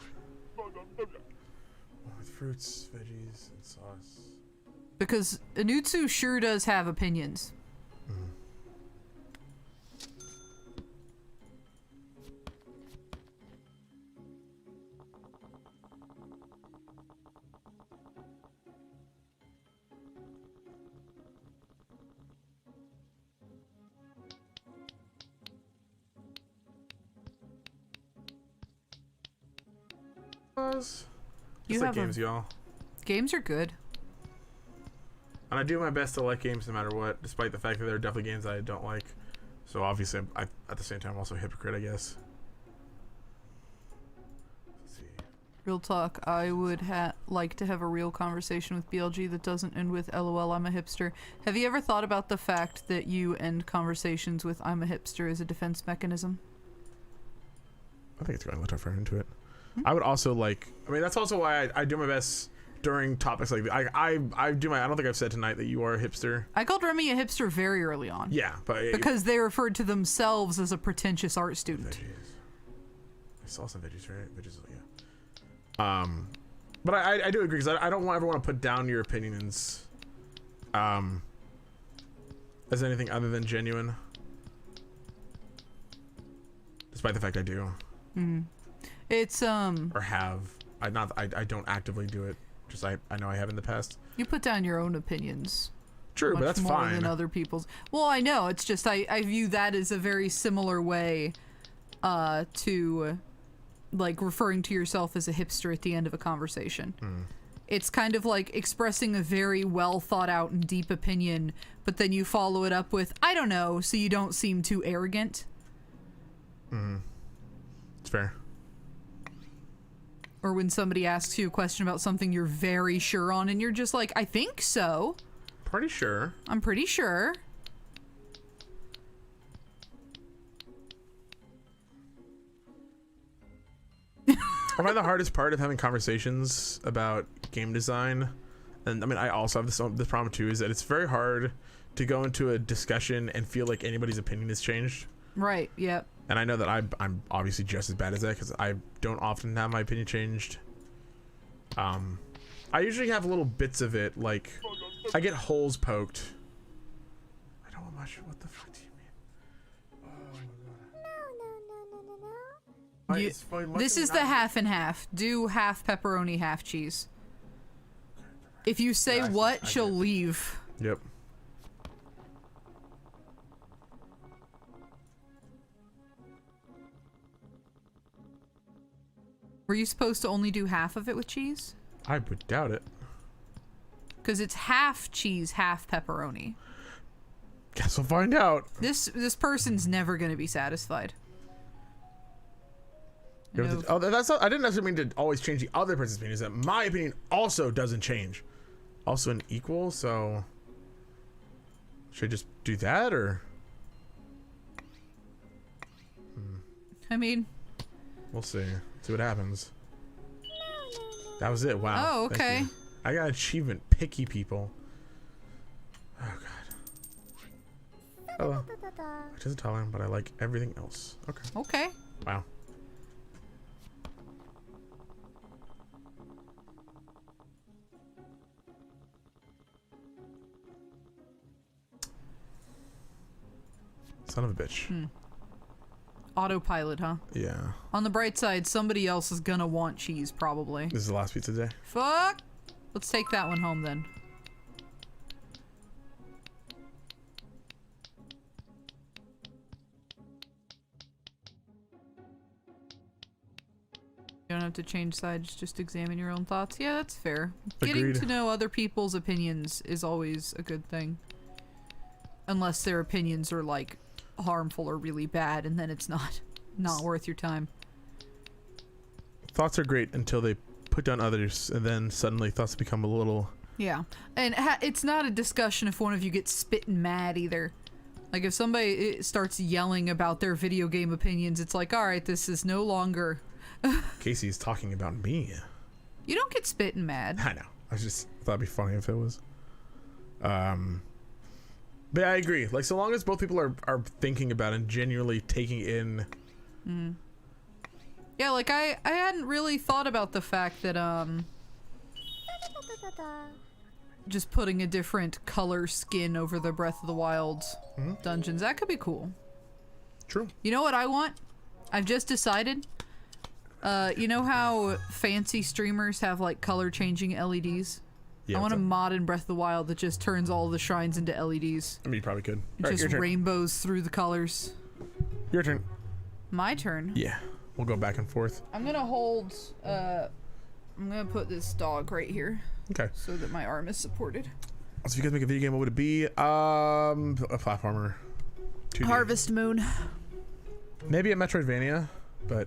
With fruits, veggies, and sauce. Because Inutsu sure does have opinions. You like games, y'all. Games are good. And I do my best to like games no matter what, despite the fact that there are definitely games I don't like. So obviously, I at the same time also a hypocrite, I guess. Let's see. Real talk, I would like to have a real conversation with BLG that doesn't end with LOL, I'm a hipster. Have you ever thought about the fact that you end conversations with I'm a hipster as a defense mechanism? I think it's going a little far into it. I would also like, I mean, that's also why I do my best during topics like I don't think I've said tonight that you are a hipster. I called Remy a hipster very early on. Yeah, but because they referred to themselves as a pretentious art student. Veggies. I saw some veggies, right? Veggies, yeah. But I do agree, because I don't ever want to put down your opinions as anything other than genuine, despite the fact I do. Mm. It's or have I don't actively do it, just I know I have in the past. You put down your own opinions. True, but much that's more fine. than other people's. Well, I know. It's just I view that as a very similar way to like referring to yourself as a hipster at the end of a conversation. It's kind of like expressing a very well thought out and deep opinion, but then you follow it up with, I don't know, so you don't seem too arrogant. It's fair. Or when somebody asks you a question about something you're very sure on and you're just like, I think so. Pretty sure. I'm pretty sure. I find the hardest part of having conversations about game design, and I mean, I also have this problem too, is that it's very hard to go into a discussion and feel like anybody's opinion has changed. Right, yep. And I know that I'm obviously just as bad as that because I don't often have my opinion changed. I usually have little bits of it, like I get holes poked. I don't want much. What the fuck do you mean? This is the half and half. Do half pepperoni, half cheese. If you say Yeah, what, I she'll get it. leave. Yep. Were you supposed to only do half of it with cheese? I would doubt it. Because it's half cheese, half pepperoni. Guess we'll find out. This person's never going to be satisfied. You know, No. oh, that's not, I didn't necessarily mean to always change the other person's opinion. Is that my opinion also doesn't change. Also an equal, so should I just do that or? I mean, We'll see. See what happens. That was it. Wow. oh, Thank okay. you. I got achievement. Picky people. Oh god. Hello. Which is Italian, but I like everything else. Okay. Okay. Wow. Son of a bitch. Autopilot, huh? Yeah. On the bright side, somebody else is gonna want cheese, probably. This is the last pizza day. Fuck! Let's take that one home then. You don't have to change sides, just examine your own thoughts. Yeah, that's fair. Getting Agreed. to know other people's opinions is always a good thing. Unless their opinions are, like, harmful or really bad, and then it's not worth your time. Thoughts are great until they put down others, and then suddenly thoughts become a little. Yeah, and it's not a discussion if one of you gets spitting mad either. Like if somebody starts yelling about their video game opinions, it's like, all right, this is no longer. Casey's talking about me. You don't get spitting mad. I know. I just thought it'd be funny if it was. But I agree. Like, so long as both people are thinking about and genuinely taking in. Yeah, like I hadn't really thought about the fact that just putting a different color skin over the Breath of the Wild dungeons, that could be cool. True. You know what I want? I've just decided. You know how fancy streamers have like color changing LEDs? Yeah. I want a what's up? mod in Breath of the Wild that just turns all the shrines into LEDs. I mean, you probably could. All right, Just your turn. rainbows through the colors. Your turn. My turn. Yeah. We'll go back and forth. I'm gonna hold, I'm gonna put this dog right here Okay. so that my arm is supported. So if you guys make a video game, what would it be? A platformer. 2D. Harvest Moon. Maybe a Metroidvania, but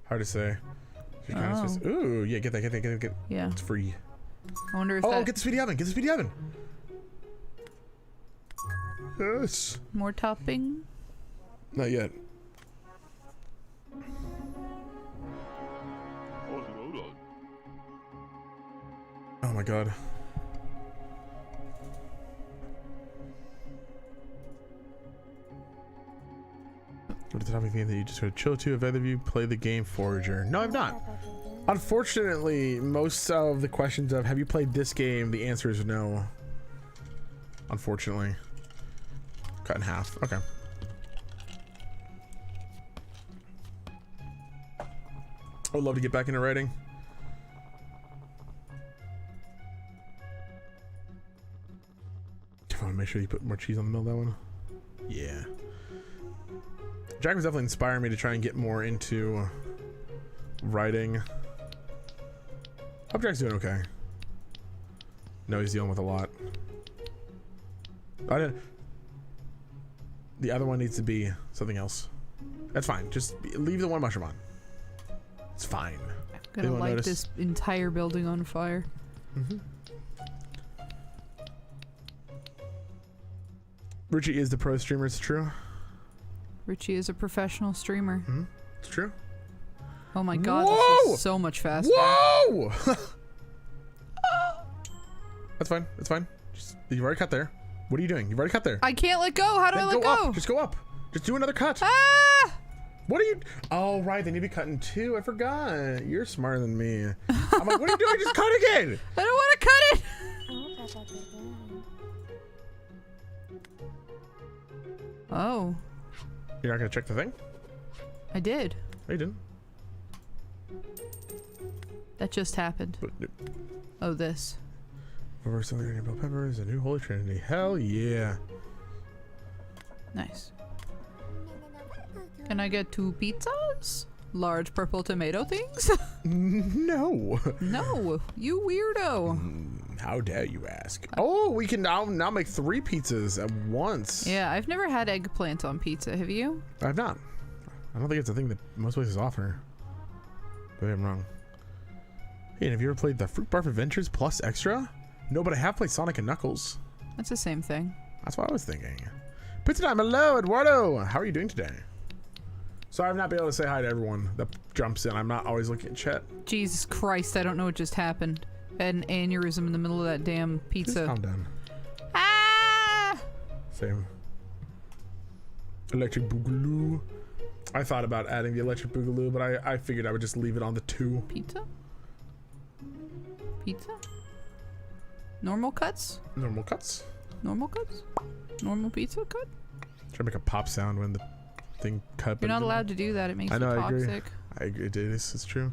hard to say. Just kinda Oh. just- ooh, yeah, get that. Yeah. It's free. I wonder if Oh, that get the speedy oven. Get the speedy oven. Yes. more topping. Not yet. Oh my god. What is the topic game that you just sort of chill to? Have either of you played the game Forager? No, I've not. Unfortunately, most of the questions of have you played this game, the answer is no. Unfortunately. Cut in half. Okay. I would love to get back into writing. make sure you put more cheese on the middle of that one. Yeah. Jack was definitely inspiring me to try and get more into writing. Hope Jack's doing okay. No, he's dealing with a lot. I didn't. The other one needs to be something else. That's fine. Just leave the one mushroom on. It's fine. I'm gonna light this entire building on fire. Mm-hmm. Richie is the pro streamer. It's true. Richie is a professional streamer. Mm-hmm. It's true. Oh my god, Whoa! this is so much faster. Whoa! That's fine. That's fine. You've already cut there. What are you doing? You've already cut there. I can't let go. How do I let go? Up. Just go up. Just do another cut. Ah! What are you? Oh, right. They need to be cutting two. I forgot. You're smarter than me. I'm like, what are you doing? Just cut again. I don't want to cut it. Oh. You're not going to check the thing? I did. No, you didn't. That just happened. Oh, this. Reverse celery and bell peppers, a new Holy Trinity. Hell yeah. Nice. Can I get 2 pizzas? Large purple tomato things? No. No, you weirdo. How dare you ask? Oh, we can now make 3 pizzas at once. Yeah, I've never had eggplant on pizza. Have you? I've not. I don't think it's a thing that most places offer. Maybe I'm wrong. Hey, and have you ever played the Fruit Barf Adventures Plus Extra? No, but I have played Sonic and Knuckles. That's the same thing. That's what I was thinking. Pizza time, hello, Eduardo. How are you doing today? Sorry, I've not been able to say hi to everyone that jumps in. I'm not always looking at chat. Jesus Christ, I don't know what just happened. I had an aneurysm in the middle of that damn pizza. Just calm down. Ah! Same. Electric Boogaloo. I thought about adding the Electric Boogaloo, but I figured I would just leave it on the 2. Pizza? Pizza? Normal cuts? Normal cuts. Normal cuts? Normal pizza cut? Try to make a pop sound when the thing cut. You're not allowed to do that. It makes you toxic. I agree. It is. It's true.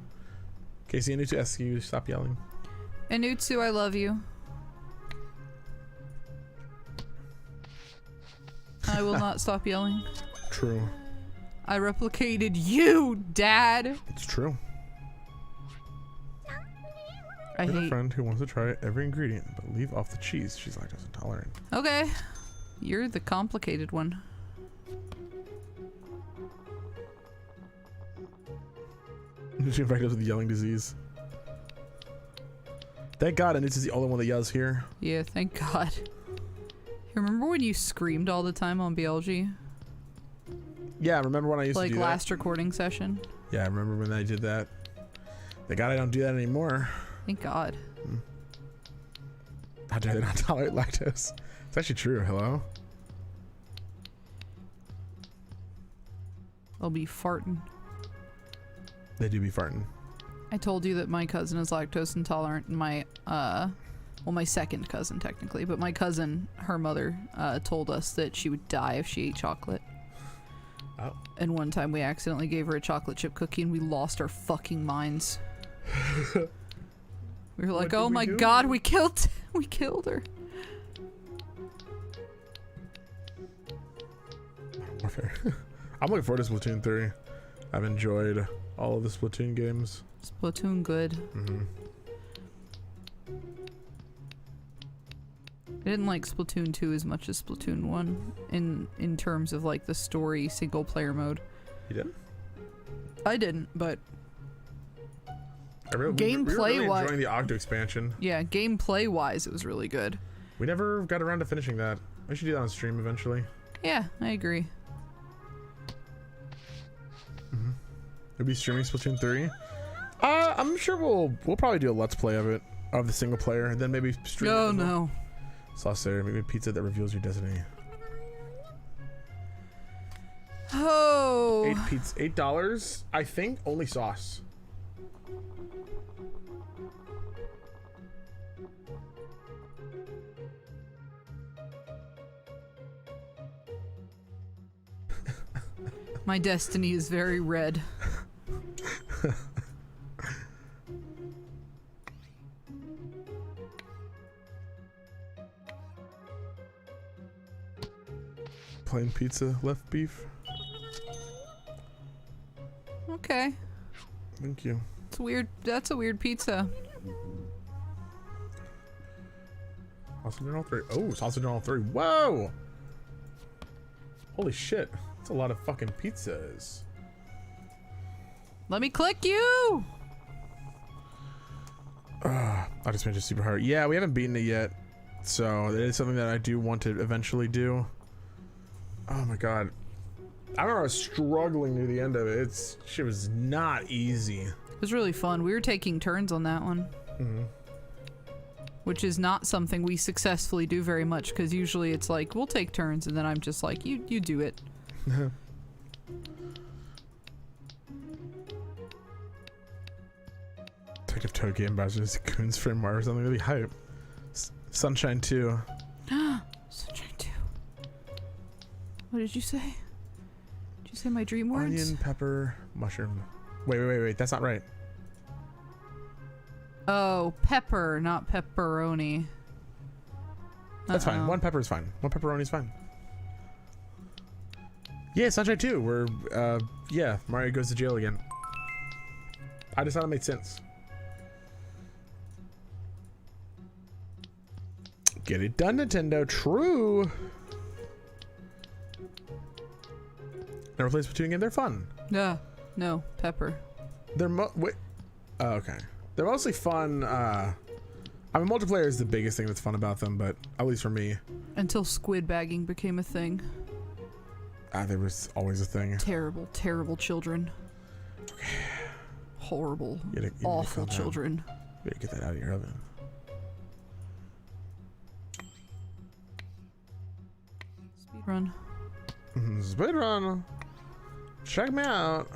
Casey, I need to ask you to stop yelling. Anutsu, I love you. I will not stop yelling. True. I replicated you, Dad. It's true. I have hate a friend who wants to try every ingredient but leave off the cheese. She's lactose intolerant. Okay. You're the complicated one. She infected us with yelling disease. Thank God, and this is the only one that yells here. Yeah, thank God. Remember when you screamed all the time on BLG? Yeah, remember when I used to do that? Like last recording session? Yeah, I remember when I did that. Thank God I don't do that anymore. Thank God. How dare they not tolerate lactose? It's actually true. Hello? I'll be farting. They do be farting. I told you that my cousin is lactose intolerant, and my, well, my second cousin technically, but my cousin, her mother, told us that she would die if she ate chocolate. Oh. And one time we accidentally gave her a chocolate chip cookie and we lost our fucking minds. We were like, oh my god, we killed her. Warfare. I'm looking forward to Splatoon 3. I've enjoyed all of the Splatoon games. Splatoon good. Mm-hmm. I didn't like Splatoon 2 as much as Splatoon 1 in terms of like the story single player mode. You didn't? I didn't, but we were really enjoying the Octo expansion. Yeah, gameplay wise, it was really good. We never got around to finishing that. We should do that on stream eventually. Yeah, I agree. Mm-hmm. We'll be streaming Splatoon 3. I'm sure we'll probably do a let's play of it, of the single player, and then maybe stream. Oh no. Sauce there, maybe a pizza that reveals your destiny. Oh. $8, I think, only sauce. My destiny is very red. Plain pizza, left beef. Okay. Thank you. It's weird. That's a weird pizza. Sausage on all three. Oh, sausage on all three. Whoa! Holy shit. That's a lot of fucking pizzas. Let me click you! I just made it super hard. Yeah, we haven't beaten it yet. So it is something that I do want to eventually do. Oh my god. I remember I was struggling near the end of it. Shit was not easy. It was really fun. We were taking turns on that one. Mm-hmm. Which is not something we successfully do very much, because usually it's like, we'll take turns, and then I'm just like, you do it. Detective Toad Game Bowser's Coons Frame War or something really hype. Sunshine 2. Sunshine 2. What did you say? Did you say my dream words? Onion, pepper, mushroom. Wait. That's not right. Oh, pepper, not pepperoni. That's fine. One pepper is fine. One pepperoni is fine. Yeah, Sunshine 2. Where, yeah, Mario goes to jail again. I just thought it made sense. Get it done, Nintendo. True. Never played Splatoon game. They're fun. Yeah. No, pepper. They're wait. Oh, okay. They're mostly fun. I mean, multiplayer is the biggest thing that's fun about them, but at least for me. Until squid bagging became a thing. There was always a thing. Terrible, terrible children. Okay. Horrible, you awful children. You gotta get that out of your oven. Speedrun. Speedrun. Check me out.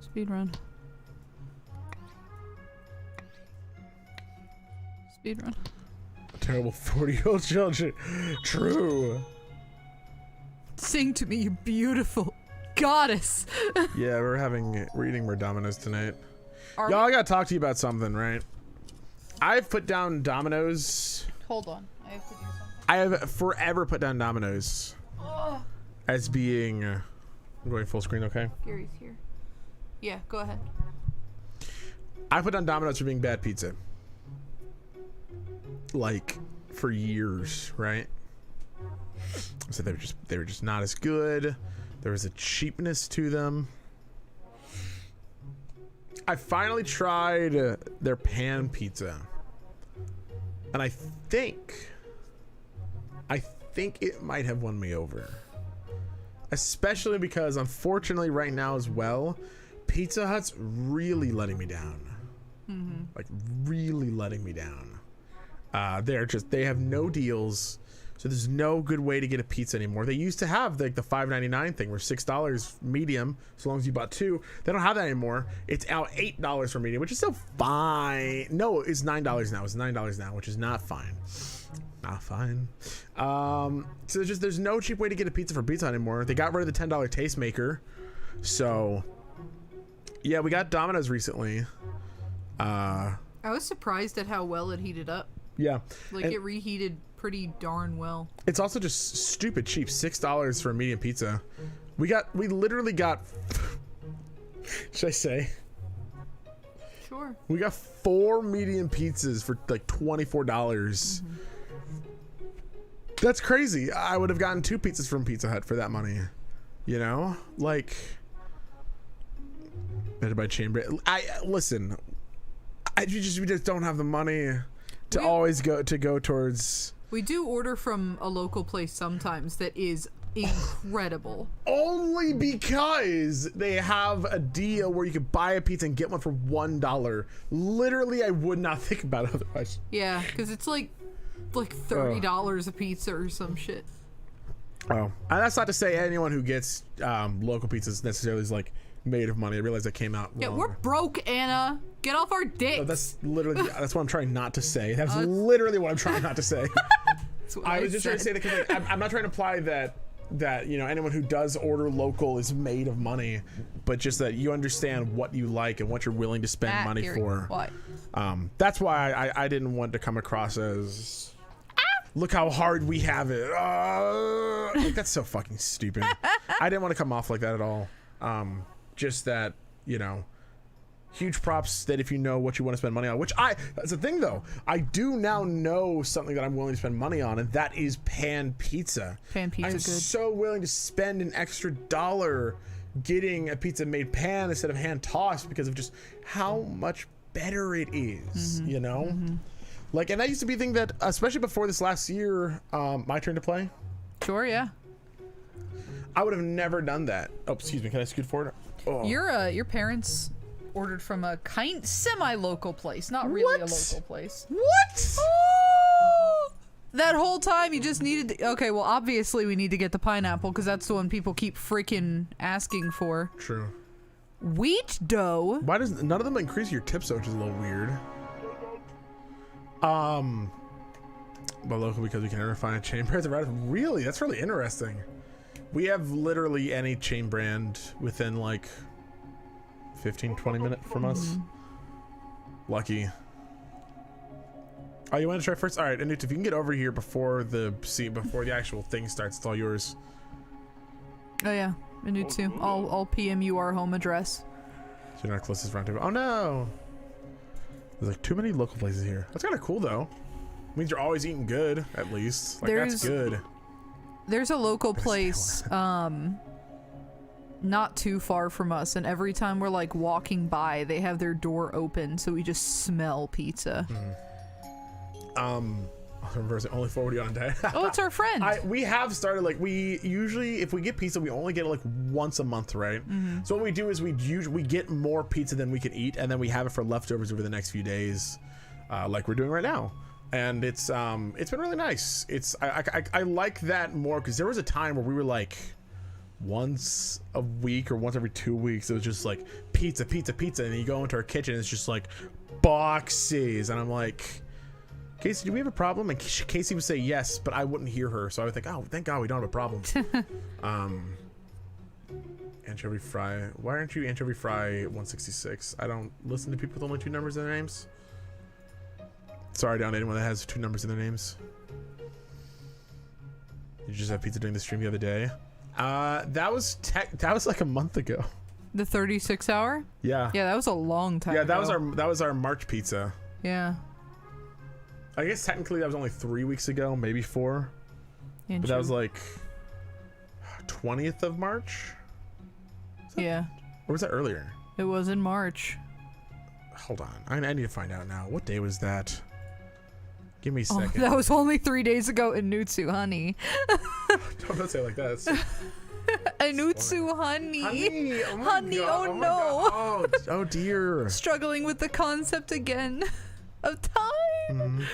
Speedrun. Speedrun. Terrible 40-year-old children. True. Sing to me, you beautiful goddess. Yeah, we're eating more Domino's tonight. Y'all, I gotta talk to you about something, right? I've put down Domino's. Hold on, I have to do something. I have forever put down Domino's as being. I'm going full screen, okay? Gary's here. Yeah, go ahead. I put down Domino's for being bad pizza. Like for years, right? So they were just not as good. There was a cheapness to them. I finally tried their pan pizza, and I think it might have won me over. Especially because, unfortunately, right now as well, Pizza Hut's really letting me down. Mm-hmm. Like really letting me down. They have no deals. So there's no good way to get a pizza anymore. They used to have like the $5.99 thing where $6 medium, so long as you bought two. They don't have that anymore. It's out $8 for medium, which is still fine. No, it's $9 now. It's $9 now, which is not fine. Not fine. So there's no cheap way to get a pizza from Pizza Hut anymore. They got rid of the $10 Tastemaker. So yeah, we got Domino's recently. I was surprised at how well it heated up. Yeah. Like it reheated pretty darn well. It's also just stupid cheap. $6 for a medium pizza. We literally got should I say? Sure. We got 4 medium pizzas for like $24. Mm-hmm. That's crazy. I would have gotten 2 pizzas from Pizza Hut for that money. You know? Like better by chamber. Listen. We just don't have the money to always go towards. We do order from a local place sometimes that is incredible. Only because they have a deal where you could buy a pizza and get one for $1. Literally, I would not think about it otherwise. Yeah, because it's like $30 a pizza or some shit. Oh, and that's not to say anyone who gets local pizzas necessarily is like made of money. I realize that came out wrong. Yeah, we're broke, Anna. Get off our dicks. Oh, that's what I'm trying not to say. That's literally what I'm trying not to say. I was just trying to say that because I'm not trying to imply that anyone who does order local is made of money, but just that you understand what you like and what you're willing to spend money for. Why? That's why I didn't want to come across as look how hard we have it. Like, that's so fucking stupid. I didn't want to come off like that at all. Just that, you know, huge props that if you know what you want to spend money on, which that's the thing though. I do now know something that I'm willing to spend money on, and that is pan pizza. Pan pizza, I'm good. so willing to spend an extra $1 getting a pizza made pan instead of hand tossed because of just how much better it is, you know? Like, and that used to be a thing that, especially before this last year, my turn to play. Sure, yeah. I would have never done that. Oh, excuse me. Can I scoot forward? Oh. Your parents ordered from a semi-local place, not really a What? local place. What? Oh! That whole time you just needed okay, well obviously we need to get the pineapple because that's the one people keep freaking asking for. True. Wheat dough. Why does none of them increase your tips, though, which is a little weird. But local because we can never find a chain brand. Really? That's really interesting. We have literally any chain brand within like 15-20 minutes from us. Lucky. Oh, you want to try first? All right, Anut, if you can get over here before the actual thing starts, it's all yours. Oh yeah, I need to. I'll PM you our home address. So you're not closest round table. Oh no! There's like too many local places here. That's kind of cool though. Means you're always eating good, at least. Like that's good. There's a local place, not too far from us, and every time we're like walking by, they have their door open, so we just smell pizza. Only forward on a day. Oh, it's our friend. We have started, like, we usually, if we get pizza, we only get it like once a month, right? So what we do is we get more pizza than we can eat, and then we have it for leftovers over the next few days, like we're doing right now. And it's been really nice. I like that more because there was a time where we were like once a week or once every 2 weeks it was just like pizza, and then you go into our kitchen, it's just like boxes, and I'm like, Casey, do we have a problem? And Casey would say yes, but I wouldn't hear her, so I would think, oh, thank God we don't have a problem. Anchovy Fry. Why aren't you Anchovy Fry 166? I don't listen to people with only 2 numbers in their names. Sorry, down anyone that has 2 numbers in their names. You just have pizza during the stream the other day. That was like a month ago. The 36 hour? Yeah. Yeah, that was a long time ago. that was our March pizza. Yeah. I guess technically that was only 3 weeks ago, maybe 4. But that was like 20th of March? Yeah. Or was that earlier? It was in March. Hold on. I need to find out now. What day was that? Give me a Oh, second. that was only 3 days ago in Nutsu, honey. Don't say it like that. Anutsu, honey. Honey, oh my Honey, God, oh my no. God. Oh dear. Struggling with the concept again of time.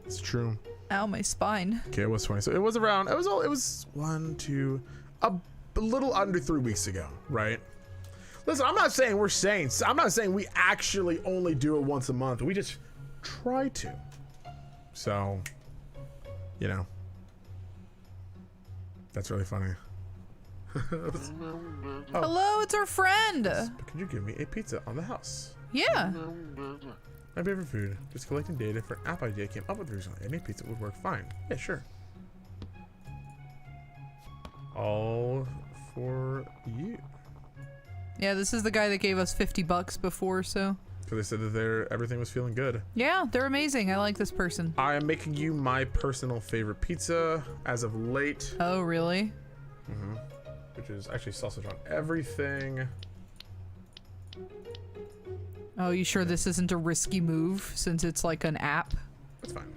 It's true. Ow, my spine. Okay, it was 20. So it was around, it was 1, 2, a little under 3 weeks ago, right? Listen, I'm not saying we actually only do it once a month. We just try to. So, you know, that's really funny. Hello, it's our friend. Could you give me a pizza on the house? Yeah. My favorite food. Just collecting data for an app idea I came up with recently. Any pizza would work fine. Yeah, sure. All for you. Yeah, this is the guy that gave us $50 before, so. So they said that everything was feeling good. Yeah, they're amazing. I like this person. I am making you my personal favorite pizza as of late. Oh, really? Which is actually sausage on everything. Oh, you sure this isn't a risky move since it's like an app? That's fine.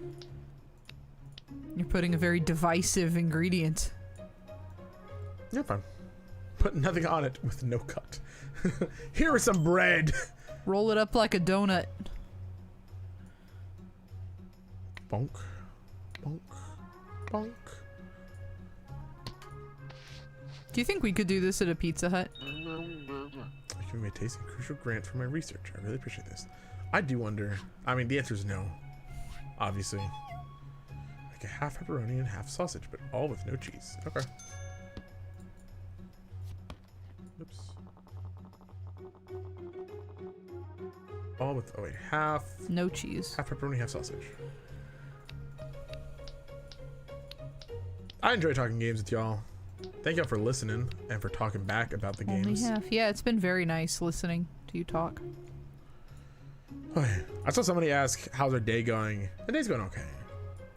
You're putting a very divisive ingredient. Yeah, fine. Put nothing on it with no cut. Here is some bread. Roll it up like a donut. Bonk. Bonk. Bonk. Do you think we could do this at a Pizza Hut? Give me a taste and crucial grant for my research. I really appreciate this. I do wonder. I mean, the answer is no. Obviously. Like a half pepperoni and half sausage, but all with no cheese. Okay. Oops. All with, oh wait, half No cheese. pepperoni, half sausage. I enjoy talking games with y'all. Thank y'all for listening and for talking back about the Only games. half. Yeah, it's been very nice listening to you talk. I saw somebody ask, how's our day going? The day's going okay.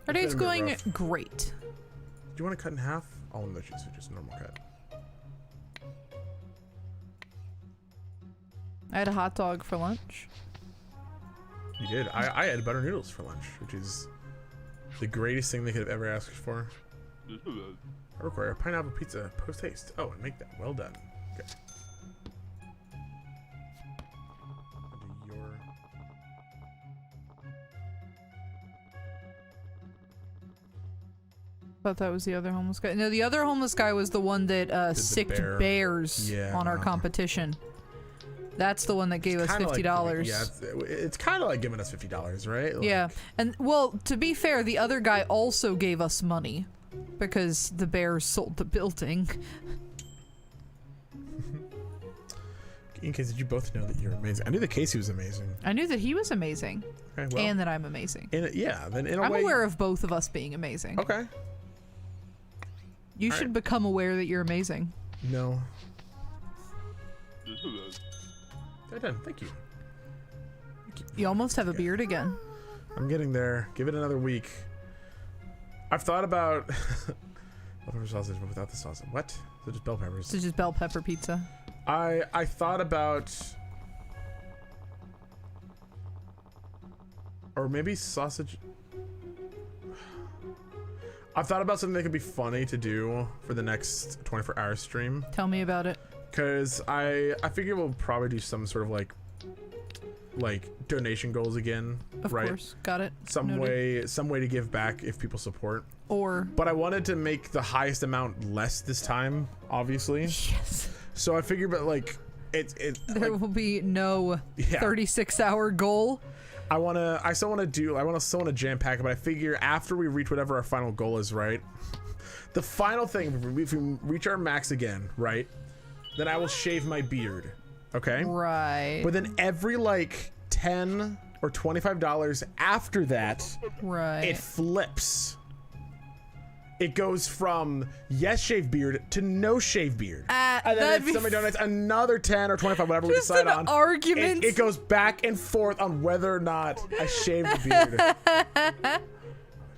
Our It's day's been a bit going rough. great. Do you want to cut in half? Oh, no, just a normal cut. I had a hot dog for lunch. You did. I had butter noodles for lunch, which is the greatest thing they could have ever asked for. I require a pineapple pizza post haste. Oh, and make that. Well done. Okay. I'll do your... Thought that was the other homeless guy. No, the other homeless guy was the one that sicked bear. bears Yeah. on our competition. That's the one that gave us Kinda $50. Like, yeah, it's kind of like giving us $50, right? Like, Yeah, and well, to be fair, the other guy also gave us money because the bears sold the building. In case, did you both know that you're amazing? I knew that Casey was amazing. I knew that he was amazing Okay, well, and that I'm amazing. yeah, then in a I'm way... aware of both of us being amazing. Okay. You All should right. become aware that you're amazing. No. Got done. Thank you. You almost have a beard again. I'm getting there. Give it another week. I've thought about bell pepper sausage, but without the sausage. What? So just bell peppers. It's just bell pepper pizza. I thought about, or maybe sausage. I've thought about something that could be funny to do for the next 24-hour stream. Tell me about it. Cause I figure we'll probably do some sort of like donation goals again, Of right? course. Got it. Some Noted. way to give back if people support. Or But I wanted to make the highest amount less this time, obviously. yes. So I figured, but like There will be no Yeah. 36-hour goal. I still want to jam pack it, but I figure after we reach whatever our final goal is, right? The final thing, if we reach our max again, right? Then I will shave my beard. Okay? Right. But then every like $10 or $25 after that, Right. it flips. It goes from yes shave beard to no shave beard. And then that'd if somebody donates another 10 or 25, whatever we Just decide an on, argument. it goes back and forth on whether or not I shaved the beard. Oh,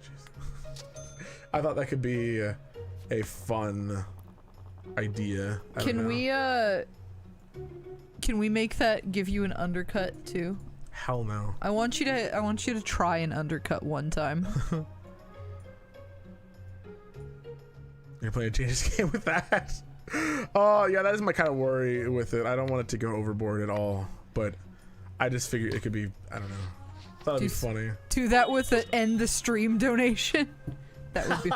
jeez. I thought that could be a fun idea. I don't know. Can we make that give you an undercut too? Hell no. I want you to try an undercut one time. You're playing a changes game with that? Oh yeah, that is my kind of worry with it. I don't want it to go overboard at all, but I just figured it could be, I don't know. Thought it'd be funny. Do that with the end the stream donation. That would be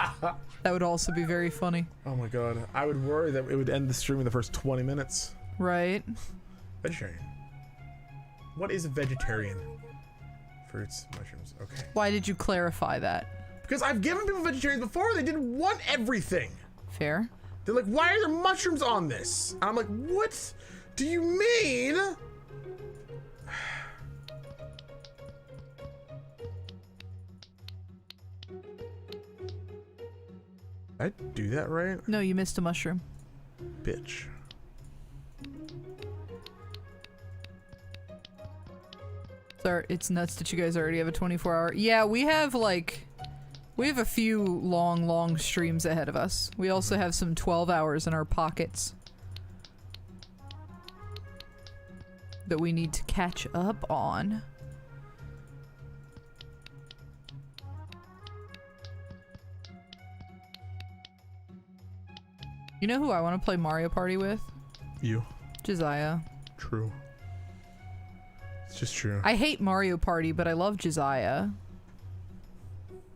that would also be very funny. Oh my god. I would worry that it would end the stream in the first 20 minutes. Right? Vegetarian. What is a vegetarian? Fruits, mushrooms. Okay. Why did you clarify that? Because I've given people vegetarians before, they didn't want everything. Fair. They're like, why are there mushrooms on this? And I'm like, what do you mean? Did I do that right? No, you missed a mushroom. Bitch. Sorry, it's nuts that you guys already have a 24-hour. Yeah, we have a few long streams ahead of us. We also have some 12 hours in our pockets that we need to catch up on. You know who I want to play Mario Party with? You. Josiah. True. It's just true. I hate Mario Party, but I love Josiah.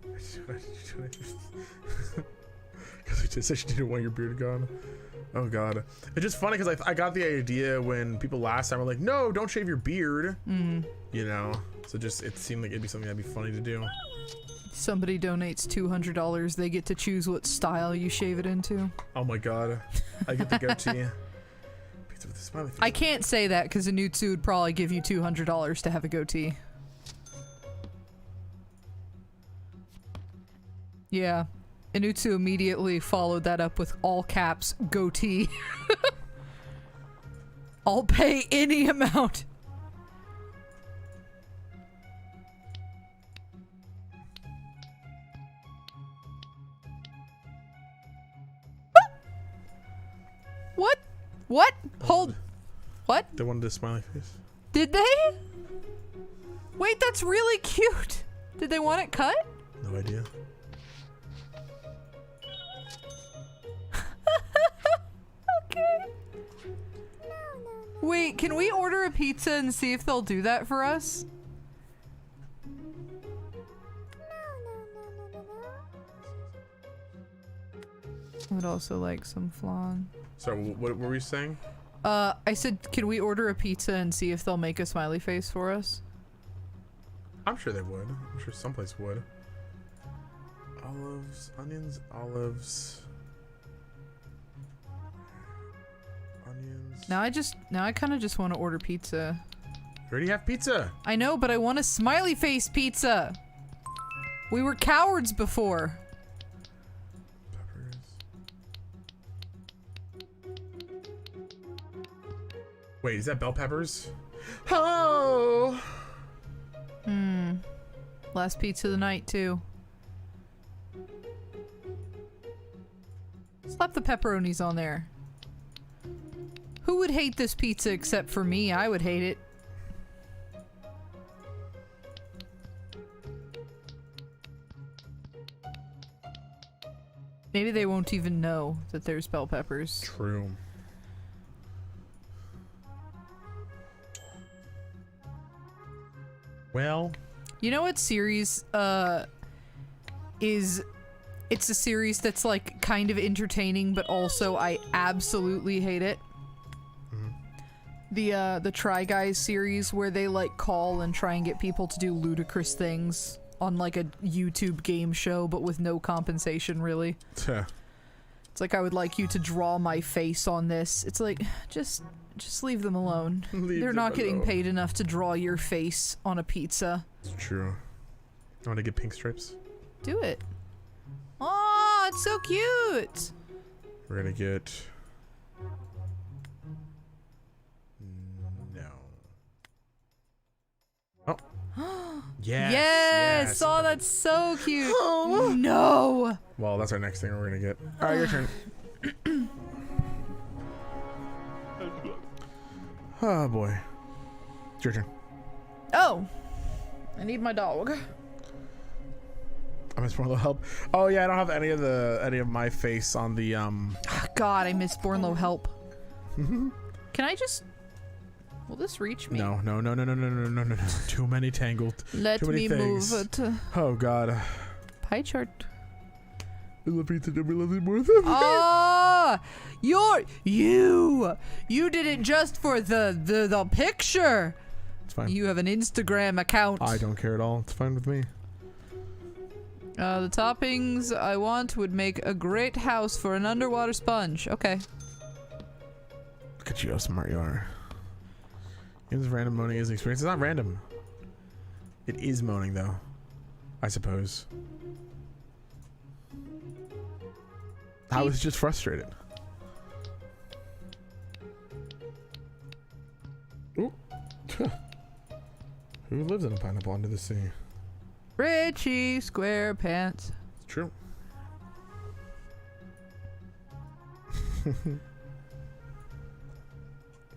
Because we just said she didn't want your beard gone. Oh god. It's just funny because I got the idea when people last time were like, no, don't shave your beard. You know? So just, it seemed like it'd be something that'd be funny to do. Somebody donates $200, they get to choose what style you shave it into. Oh my god. I get the goatee. Pizza with a smiley face. I can't say that because Anutsu would probably give you $200 to have a goatee. Yeah. Inutsu immediately followed that up with all caps goatee. I'll pay any amount. What? What? Hold. What? They wanted a smiley face. Did they? Wait, that's really cute. Did they want it cut? No idea. Okay. Wait, can we order a pizza and see if they'll do that for us? I would also like some flan. So what were we saying? I said, can we order a pizza and see if they'll make a smiley face for us? I'm sure they would. I'm sure someplace would. Olives, onions, olives. Onions. Now I kind of just want to order pizza. We already have pizza. I know, but I want a smiley face pizza. We were cowards before. Peppers. Wait, is that bell peppers? Oh. Last pizza of the night too. Slap the pepperonis on there. Who would hate this pizza except for me? I would hate it. Maybe they won't even know that there's bell peppers. True. Well, you know what series is, it's a series that's like kind of entertaining but also I absolutely hate it. The Try Guys series where they like call and try and get people to do ludicrous things on like a YouTube game show but with no compensation really. It's like, I would like you to draw my face on this. It's like, just leave them alone. They're not getting paid enough to draw your face on a pizza. It's true. I want to get pink stripes. Do it. Oh, it's so cute. We're gonna get... No. Oh. Yes. Yes. Oh, that's so cute. Oh. No. Well, that's our next thing we're gonna get. All right, your turn. Oh boy. It's your turn. Oh. I need my dog. I miss Borlow help. Oh yeah, I don't have any of my face on the God, I miss Borlow help. Can I just... Will this reach me? No. Too many tangled. Let Too many me things. move it. Oh God. Pie chart. We love pizza. We love it more than Ah, you did it just for the picture. It's fine. You have an Instagram account. I don't care at all. It's fine with me. The toppings I want would make a great house for an underwater sponge. Okay. Look at you, how smart you are. Games random moaning is an experience. It's not random. It is moaning though, I suppose. I was just frustrated. Ooh. Who lives in a pineapple under the sea? Richie SquarePants. It's true.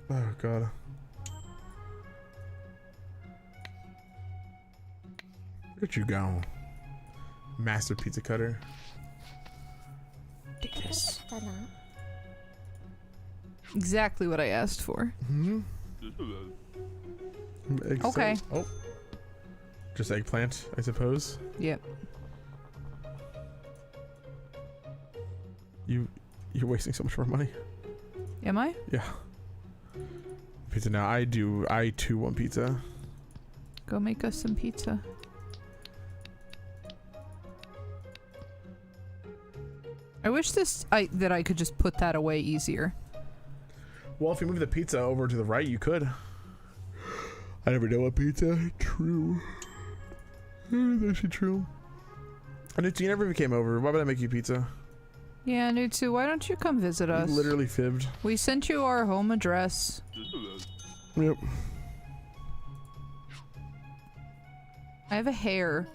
Oh God. Where'd you go? Master pizza cutter. Take this. Exactly what I asked for. Okay. Oh. Just eggplant, I suppose. Yep. You're wasting so much more money. Am I? Yeah. Pizza now. I too want pizza. Go make us some pizza. I wish that I could just put that away easier. Well, if you move the pizza over to the right, you could. I never know what pizza. True. That's actually true. I knew you never came over. Why would I make you pizza? Yeah, Nutsu, why don't you come visit us? You literally fibbed. We sent you our home address. Yep. I have a hair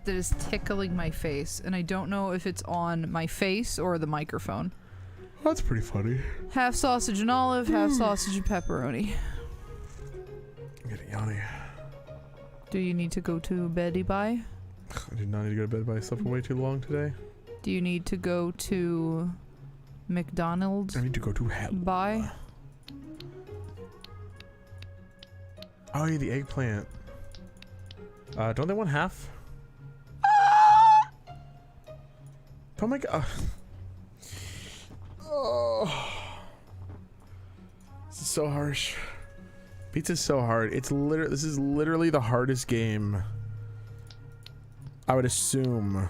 that is tickling my face, and I don't know if it's on my face or the microphone. That's pretty funny. Half sausage and olive, half sausage and pepperoni. I'm getting yawny. Do you need to go to bed, Ibai? I did not need to go to bed by myself for way too long today. Do you need to go to McDonald's? I need to go to hell. Bye. Oh, yeah, the eggplant. Don't they want half? Oh my god. Oh. This is so harsh. Pizza's so hard. This is literally the hardest game I would assume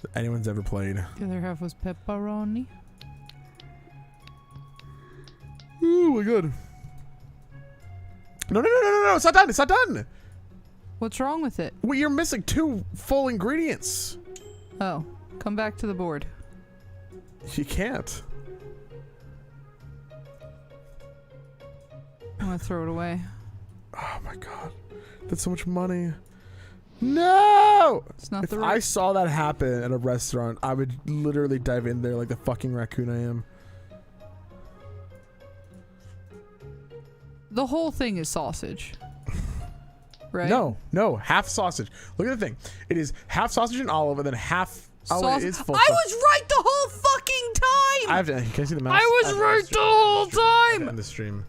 that anyone's ever played. The other half was pepperoni. Oh my god. No, it's not done. It's not done. What's wrong with it? Well, you're missing 2 full ingredients. Oh, come back to the board. You can't. I'm gonna throw it away. Oh my god. That's so much money. No! It's not If the I right. saw that happen at a restaurant, I would literally dive in there like the fucking raccoon I am. The whole thing is sausage. Right? No, half sausage. Look at the thing. It is half sausage and olive, and then half. Oh, it is full. I was right the whole fucking time. I have to. Can I see the mouse? I was right the whole time. In the stream.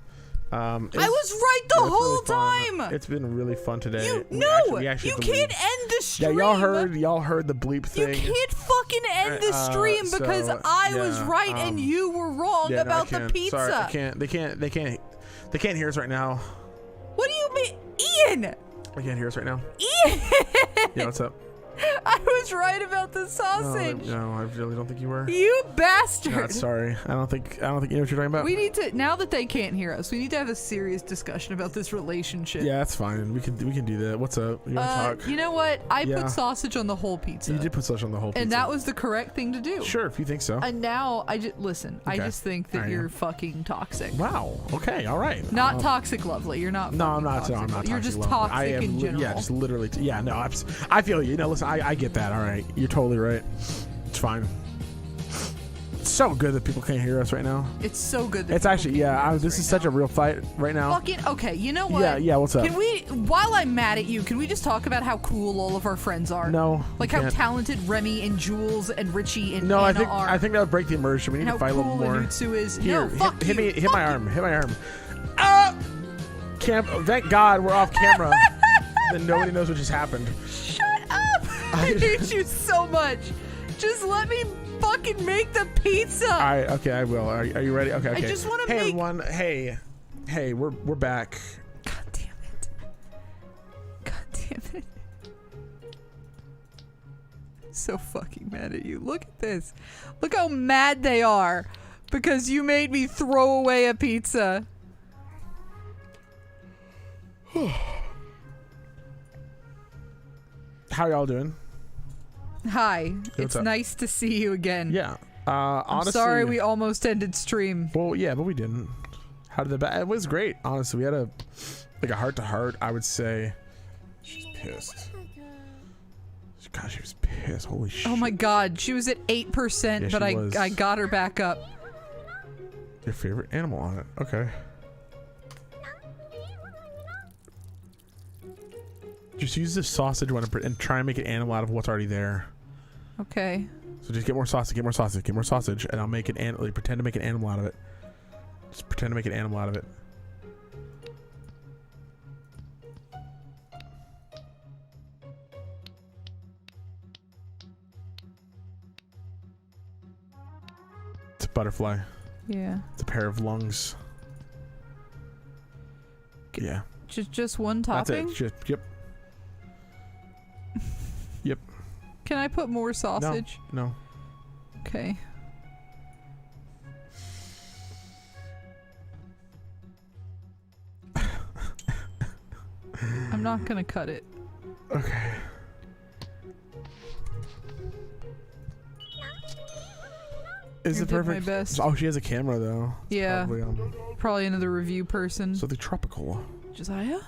I was right the whole time. It's been really fun today. You can't end the stream. Yeah, y'all heard the bleep thing. You can't fucking end the stream because I was right and you were wrong about the pizza. Sorry, I can't. They can't hear us right now. What do you mean, Ian? They can't hear us right now. Ian! Yeah, what's up? I was right about the sausage. No, I really don't think you were. You bastard. God, sorry. I don't think you know what you're talking about. We need to, now that they can't hear us, we need to have a serious discussion about this relationship. Yeah, that's fine. We can do that. What's up? You want to talk? You know what? I put sausage on the whole pizza. You did put sausage on the whole pizza. And that was the correct thing to do. Sure, if you think so. And now I just listen. Okay. I just think that you're fucking toxic. Wow. Okay. All right. Not toxic, lovely. You're not. No, I'm not. Toxic. No, I'm not. You're toxic, just lovely. toxic in general. Yeah, just literally. Yeah. No, I feel you. No, listen. I get that. All right. You're totally right. It's fine. It's so good that people can't hear us right now. It's so good. That it's actually this is such a real fight right now. Fucking okay. You know what? Yeah. What's up? Can we? While I'm mad at you, can we just talk about how cool all of our friends are? No. Like how talented Remy and Jules and Richie and no. Anna are. I think that would break the immersion. We need to fight a little more. Nutsu is. Here, no, fuck hit you. me. Hit my arm. Hit my arm. Thank God we're off camera. Then nobody knows what just happened. Shut up! I hate you so much. Just let me fucking make the pizza. All right, okay, I will. Are you ready? Okay. I just want to make. Hey everyone. Hey, we're back. God damn it. God damn it. I'm so fucking mad at you. Look at this. Look how mad they are because you made me throw away a pizza. How y'all doing? Hi. Hey, it's nice to see you again. Yeah. I'm honestly, sorry we almost ended stream. Well, yeah, but we didn't. How did it was great. Honestly, we had a heart to heart. I would say. She's pissed. God, she was pissed. Holy shit. Oh my God, she was at 8%, Yeah, but I got her back up. Your favorite animal on it? Okay. Just use the sausage one and try and make an animal out of what's already there. Okay. So just get more sausage, and I'll make an pretend to make an animal out of it. Just pretend to make an animal out of it. It's a butterfly. Yeah. It's a pair of lungs. Yeah. Just one topping? That's it. Yep. Yep. Can I put more sausage? No. Okay. I'm not gonna cut it. Okay. Is I it did my perfect? best. Oh, she has a camera though. It's Yeah. probably, Probably another review person. so the tropical. Josiah?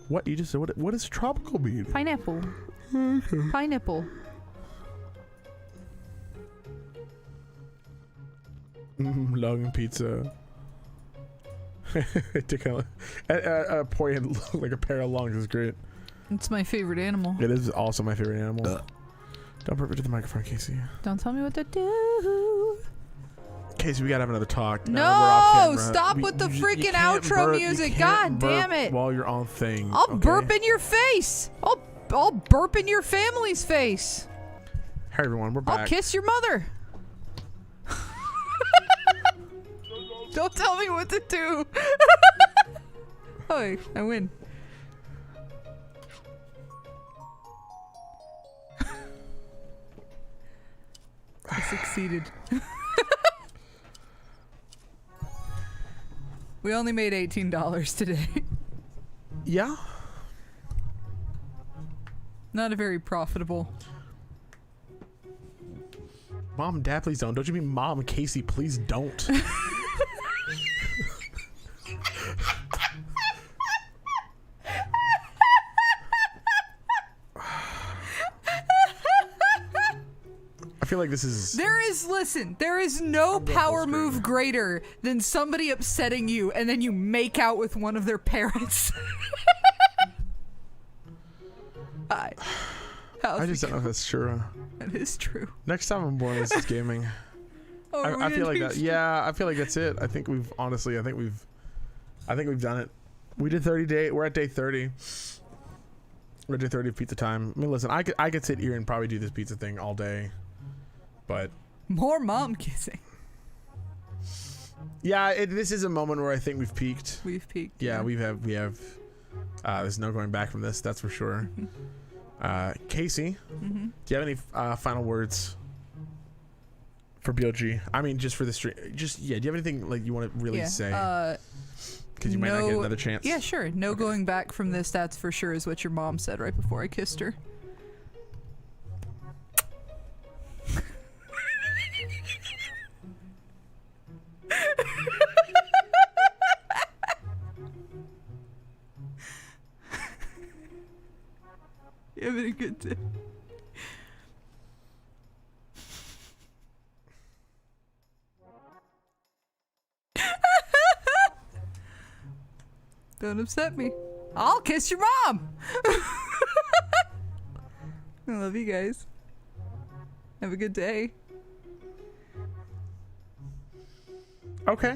What you just said? What does tropical mean? Pineapple. Pineapple. Long pizza. To kind of a poignant, like a pair of lungs is great. It's my favorite animal. It is also my favorite animal. Don't burp it to the microphone, Casey. Don't tell me what to do. Casey, we gotta have another talk. No, Now that we're off camera. stop with the You freaking can't outro burp- you music. can't God damn burp it. While you're on thing. I'll okay? burp in your face. I'll burp in your family's face. Hey everyone, we're back. I'll kiss your mother. Don't tell me what to do. Oh, I win. I succeeded. We only made $18 today. Yeah. Not a very profitable. Mom, Dad, please don't. Don't you mean Mom, Casey, please don't. I feel like this is... Listen, there is no power move greater than somebody upsetting you and then you make out with one of their parents. I just don't know if that's true. That is true. Next time I'm born, this is gaming. Oh, I feel like that. Yeah, I feel like that's it. I think we've honestly. I think we've done it. We did 30 day. We're at day 30. We're at day 30 of pizza time. I mean, listen, I could sit here and probably do this pizza thing all day, but more mom kissing. yeah, this is a moment where I think we've peaked. We've peaked. Yeah, we have. There's no going back from this. That's for sure. Casey, do you have any final words for BLG? I mean, just for the stream. Just do you have anything like you want to really say? Because you might not get another chance. Yeah, sure. No going back from this. That's for sure. Is what your mom said right before I kissed her. You having a good day? Don't upset me. I'll kiss your mom. I love you guys. Have a good day. Okay.